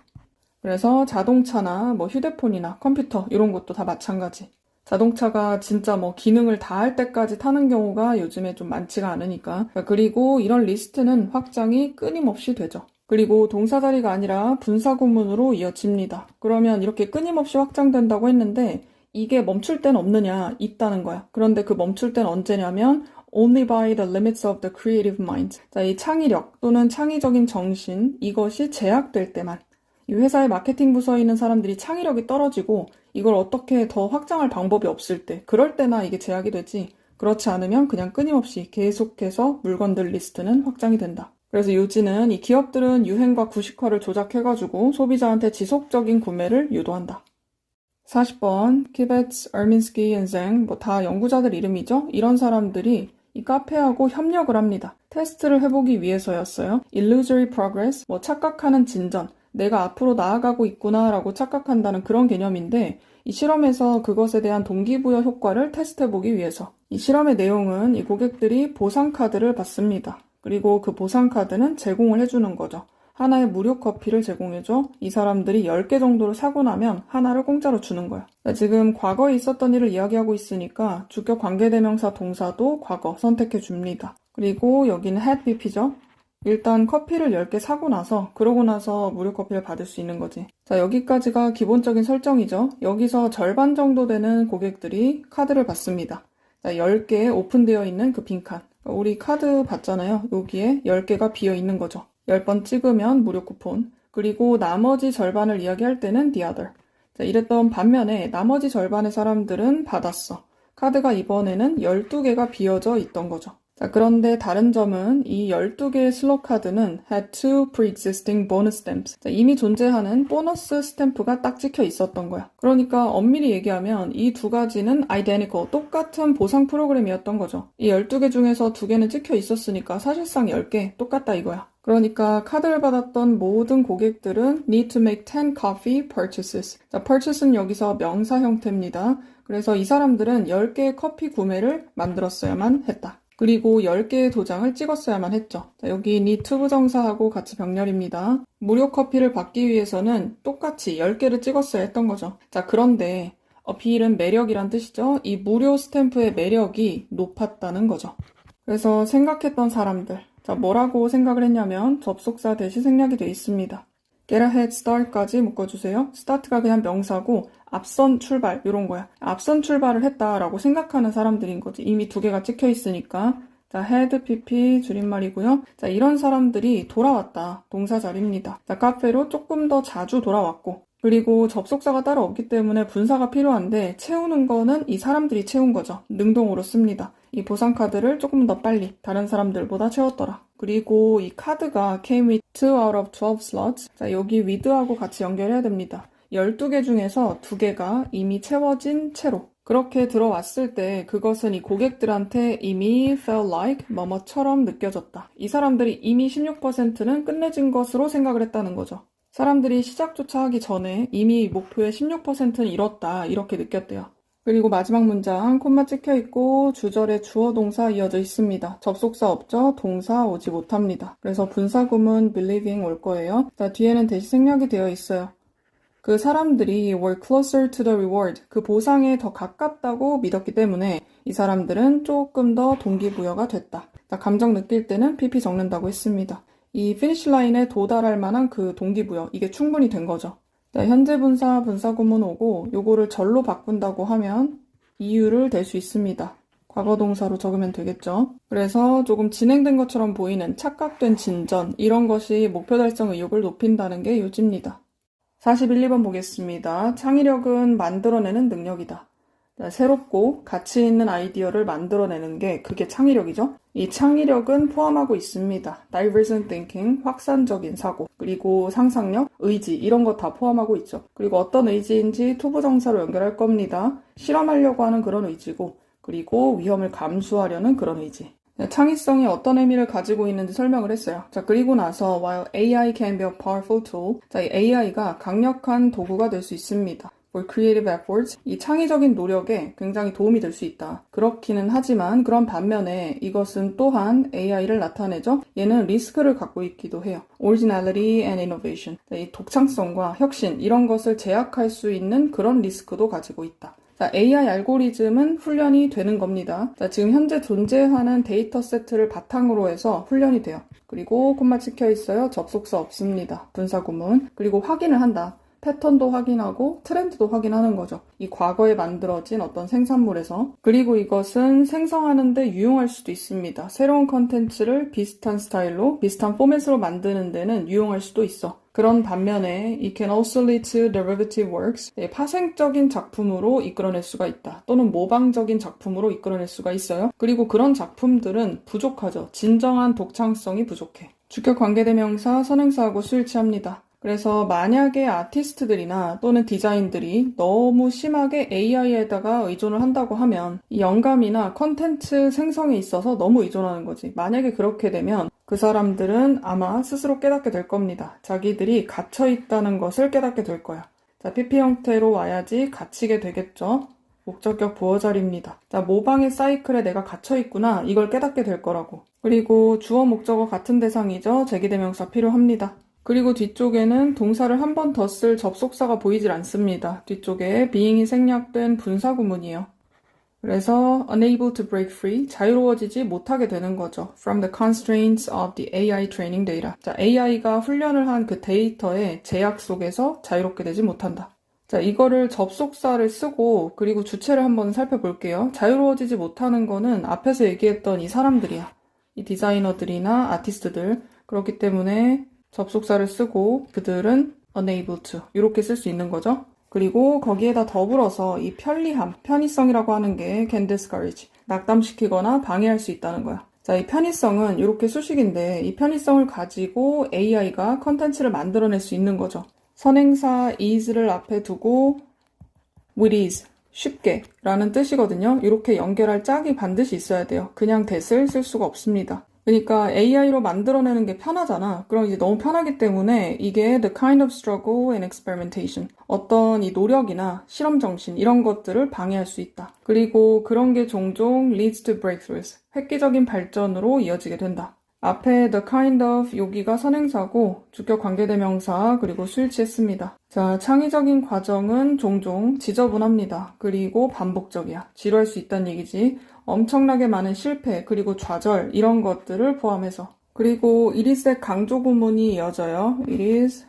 Speaker 1: 그래서 자동차나 휴대폰이나 컴퓨터 이런 것도 다 마찬가지. 자동차가 진짜 기능을 다 할 때까지 타는 경우가 요즘에 좀 많지가 않으니까. 그리고 이런 리스트는 확장이 끊임없이 되죠. 그리고 동사 자리가 아니라 분사 구문으로 이어집니다. 그러면 이렇게 끊임없이 확장된다고 했는데 이게 멈출 땐 없느냐? 있다는 거야. 그런데 그 멈출 땐 언제냐면 only by the limits of the creative mind. 자, 이 창의력 또는 창의적인 정신, 이것이 제약될 때만. 이 회사의 마케팅 부서에 있는 사람들이 창의력이 떨어지고 이걸 어떻게 더 확장할 방법이 없을 때, 그럴 때나 이게 제약이 되지. 그렇지 않으면 그냥 끊임없이 계속해서 물건들 리스트는 확장이 된다. 그래서 요지는 이 기업들은 유행과 구식화를 조작해가지고 소비자한테 지속적인 구매를 유도한다. 40번, 키베츠, 얼민스키, 엔생, 뭐 다 연구자들 이름이죠? 이런 사람들이 이 카페하고 협력을 합니다. 테스트를 해보기 위해서였어요. illusory progress, 뭐 착각하는 진전, 내가 앞으로 나아가고 있구나라고 착각한다는 그런 개념인데 이 실험에서 그것에 대한 동기부여 효과를 테스트해보기 위해서 이 실험의 내용은 이 고객들이 보상카드를 받습니다. 그리고 그 보상카드는 제공을 해주는 거죠. 하나의 무료 커피를 제공해줘. 이 사람들이 10개 정도를 사고 나면 하나를 공짜로 주는 거야. 지금 과거에 있었던 일을 이야기하고 있으니까 주격 관계대명사 동사도 과거 선택해 줍니다. 그리고 여기는 had BP죠. 일단 커피를 10개 사고 나서 그러고 나서 무료 커피를 받을 수 있는 거지. 자, 여기까지가 기본적인 설정이죠. 여기서 절반 정도 되는 고객들이 카드를 받습니다. 자, 10개 오픈되어 있는 그 빈칸. 우리 카드 봤잖아요. 여기에 10개가 비어 있는 거죠. 10번 찍으면 무료 쿠폰. 그리고 나머지 절반을 이야기할 때는 the other. 자, 이랬던 반면에 나머지 절반의 사람들은 받았어. 카드가 이번에는 12개가 비어져 있던 거죠. 자, 그런데 다른 점은 이 12개의 슬롯 카드는 had two pre-existing bonus stamps. 자, 이미 존재하는 보너스 스탬프가 딱 찍혀 있었던 거야. 그러니까 엄밀히 얘기하면 이 두 가지는 identical, 똑같은 보상 프로그램이었던 거죠. 이 12개 중에서 2개는 찍혀 있었으니까 사실상 10개 똑같다 이거야. 그러니까 카드를 받았던 모든 고객들은 need to make 10 coffee purchases. 자, purchase는 여기서 명사 형태입니다. 그래서 이 사람들은 10개의 커피 구매를 만들었어야만 했다. 그리고 10개의 도장을 찍었어야만 했죠. 자, 여기 need to 부정사하고 같이 병렬입니다. 무료 커피를 받기 위해서는 똑같이 10개를 찍었어야 했던 거죠. 자, 그런데 appeal은 매력이란 뜻이죠. 이 무료 스탬프의 매력이 높았다는 거죠. 그래서 생각했던 사람들, 자, 뭐라고 생각을 했냐면 접속사 대시 생략이 되어 있습니다. get ahead start까지 묶어주세요. start가 그냥 명사고 앞선 출발 이런 거야. 앞선 출발을 했다라고 생각하는 사람들인 거지. 이미 2개가 찍혀 있으니까. 자, had pp 줄임말이고요. 자, 이런 사람들이 돌아왔다. 동사 자리입니다. 자, 카페로 조금 더 자주 돌아왔고 그리고 접속사가 따로 없기 때문에 분사가 필요한데 채우는 거는 이 사람들이 채운 거죠. 능동으로 씁니다. 이 보상카드를 조금 더 빨리 다른 사람들보다 채웠더라. 그리고 이 카드가 came with 2 out of 12 slots. 자, 여기 with하고 같이 연결해야 됩니다. 12개 중에서 2개가 이미 채워진 채로. 그렇게 들어왔을 때 그것은 이 고객들한테 이미 felt like 뭐뭐처럼 느껴졌다. 이 사람들이 이미 16%는 끝내진 것으로 생각을 했다는 거죠. 사람들이 시작조차 하기 전에 이미 목표의 16%는 이뤘다 이렇게 느꼈대요. 그리고 마지막 문장 콤마 찍혀 있고 주절에 주어 동사 이어져 있습니다. 접속사 없죠? 동사 오지 못합니다. 그래서 분사구문 believing 올 거예요. 자, 뒤에는 대시 생략이 되어 있어요. 그 사람들이 were closer to the reward, 그 보상에 더 가깝다고 믿었기 때문에 이 사람들은 조금 더 동기부여가 됐다. 자, 감정 느낄 때는 pp 적는다고 했습니다. 이 피니시 라인에 도달할 만한 그 동기부여, 이게 충분히 된 거죠. 자, 현재 분사, 분사구문 오고 요거를 절로 바꾼다고 하면 이유를 댈 수 있습니다. 과거 동사로 적으면 되겠죠. 그래서 조금 진행된 것처럼 보이는 착각된 진전, 이런 것이 목표 달성 의욕을 높인다는 게 요지입니다. 41, 2번 보겠습니다. 창의력은 만들어내는 능력이다. 자, 새롭고 가치 있는 아이디어를 만들어내는 게 그게 창의력이죠. 이 창의력은 포함하고 있습니다. divergent thinking, 확산적인 사고, 그리고 상상력, 의지 이런 거 다 포함하고 있죠. 그리고 어떤 의지인지 투부정사로 연결할 겁니다. 실험하려고 하는 그런 의지고, 그리고 위험을 감수하려는 그런 의지. 창의성이 어떤 의미를 가지고 있는지 설명을 했어요. 자, 그리고 나서 while AI can be a powerful tool, 자, 이 AI가 강력한 도구가 될 수 있습니다. for creative efforts, 이 창의적인 노력에 굉장히 도움이 될 수 있다. 그렇기는 하지만 그런 반면에 이것은 또한 AI를 나타내죠. 얘는 리스크를 갖고 있기도 해요. originality and innovation, 자, 이 독창성과 혁신 이런 것을 제약할 수 있는 그런 리스크도 가지고 있다. 자, AI 알고리즘은 훈련이 되는 겁니다. 자, 지금 현재 존재하는 데이터 세트를 바탕으로 해서 훈련이 돼요. 그리고 콤마 찍혀 있어요. 접속사 없습니다. 분사구문. 그리고 확인을 한다. 패턴도 확인하고 트렌드도 확인하는 거죠. 이 과거에 만들어진 어떤 생산물에서. 그리고 이것은 생성하는데 유용할 수도 있습니다. 새로운 컨텐츠를 비슷한 스타일로, 비슷한 포맷으로 만드는 데는 유용할 수도 있어. 그런 반면에 it can also lead to derivative works, 파생적인 작품으로 이끌어낼 수가 있다. 또는 모방적인 작품으로 이끌어낼 수가 있어요. 그리고 그런 작품들은 부족하죠. 진정한 독창성이 부족해. 주격 관계대명사, 선행사하고 수일치합니다. 그래서 만약에 아티스트들이나 또는 디자인들이 너무 심하게 AI에다가 의존을 한다고 하면 이 영감이나 컨텐츠 생성에 있어서 너무 의존하는 거지. 만약에 그렇게 되면 그 사람들은 아마 스스로 깨닫게 될 겁니다. 자기들이 갇혀 있다는 것을 깨닫게 될 거야. 자, PP 형태로 와야지 갇히게 되겠죠. 목적격 보어자리입니다. 자, 모방의 사이클에 내가 갇혀 있구나. 이걸 깨닫게 될 거라고. 그리고 주어 목적어 같은 대상이죠. 제기대명사 필요합니다. 그리고 뒤쪽에는 동사를 한 번 더 쓸 접속사가 보이질 않습니다. 뒤쪽에 being이 생략된 분사구문이에요. 그래서 unable to break free, 자유로워지지 못하게 되는 거죠. From the constraints of the AI training data. 자, AI가 훈련을 한 그 데이터의 제약 속에서 자유롭게 되지 못한다. 자, 이거를 접속사를 쓰고 그리고 주체를 한번 살펴볼게요. 자유로워지지 못하는 거는 앞에서 얘기했던 이 사람들이야. 이 디자이너들이나 아티스트들. 그렇기 때문에 접속사를 쓰고 그들은 unable to 이렇게 쓸 수 있는 거죠. 그리고 거기에다 더불어서 이 편리함, 편의성이라고 하는 게 can discourage, 낙담시키거나 방해할 수 있다는 거야. 자, 이 편의성은 이렇게 수식인데 이 편의성을 가지고 AI가 컨텐츠를 만들어낼 수 있는 거죠. 선행사 is를 앞에 두고 with ease, 쉽게 라는 뜻이거든요. 이렇게 연결할 짝이 반드시 있어야 돼요. 그냥 that을 쓸 수가 없습니다. 그러니까 AI로 만들어내는 게 편하잖아. 그럼 이제 너무 편하기 때문에 이게 the kind of struggle and experimentation. 어떤 이 노력이나 실험 정신 이런 것들을 방해할 수 있다. 그리고 그런 게 종종 leads to breakthroughs. 획기적인 발전으로 이어지게 된다. 앞에 the kind of 여기가 선행사고 주격 관계대명사 그리고 수일치했습니다. 자, 창의적인 과정은 종종 지저분합니다. 그리고 반복적이야. 지루할 수 있다는 얘기지. 엄청나게 많은 실패 그리고 좌절 이런 것들을 포함해서. 그리고 it is that 강조 구문이 이어져요. It is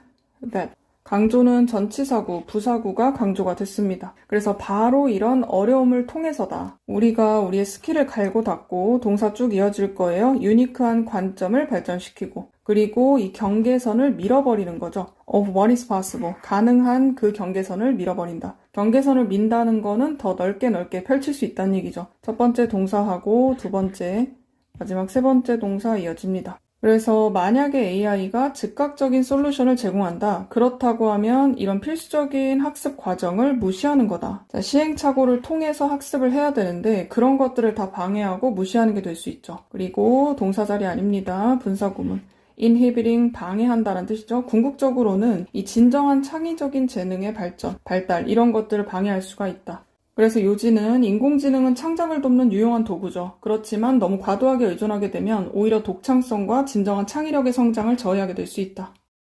Speaker 1: that. 강조는 전치사구, 부사구가 강조가 됐습니다. 그래서 바로 이런 어려움을 통해서다. 우리가 우리의 스킬을 갈고 닦고 동사 쭉 이어질 거예요. 유니크한 관점을 발전시키고 그리고 이 경계선을 밀어버리는 거죠. Of what is possible. 가능한 그 경계선을 밀어버린다. 경계선을 민다는 거는 더 넓게 펼칠 수 있다는 얘기죠. 첫 번째 동사하고 두 번째, 마지막 세 번째 동사 이어집니다. 그래서 만약에 AI가 즉각적인 솔루션을 제공한다. 그렇다고 하면 이런 필수적인 학습 과정을 무시하는 거다. 자, 시행착오를 통해서 학습을 해야 되는데 그런 것들을 다 방해하고 무시하는 게 될 수 있죠. 그리고 동사자리 아닙니다. 분사구문. inhibiting, 방해한다는 뜻이죠. 궁극적으로는 이 진정한 창의적인 재능의 발달 이런 것들을 방해할 수가 있다. 그래서 요지는 인공지능은 창작을 돕는 유용한 도구죠. 그렇지만 너무 과도하게 의존하게 되면 오히려 독창성과 진정한 창의력의 성장을 저해하게 될 수 있다.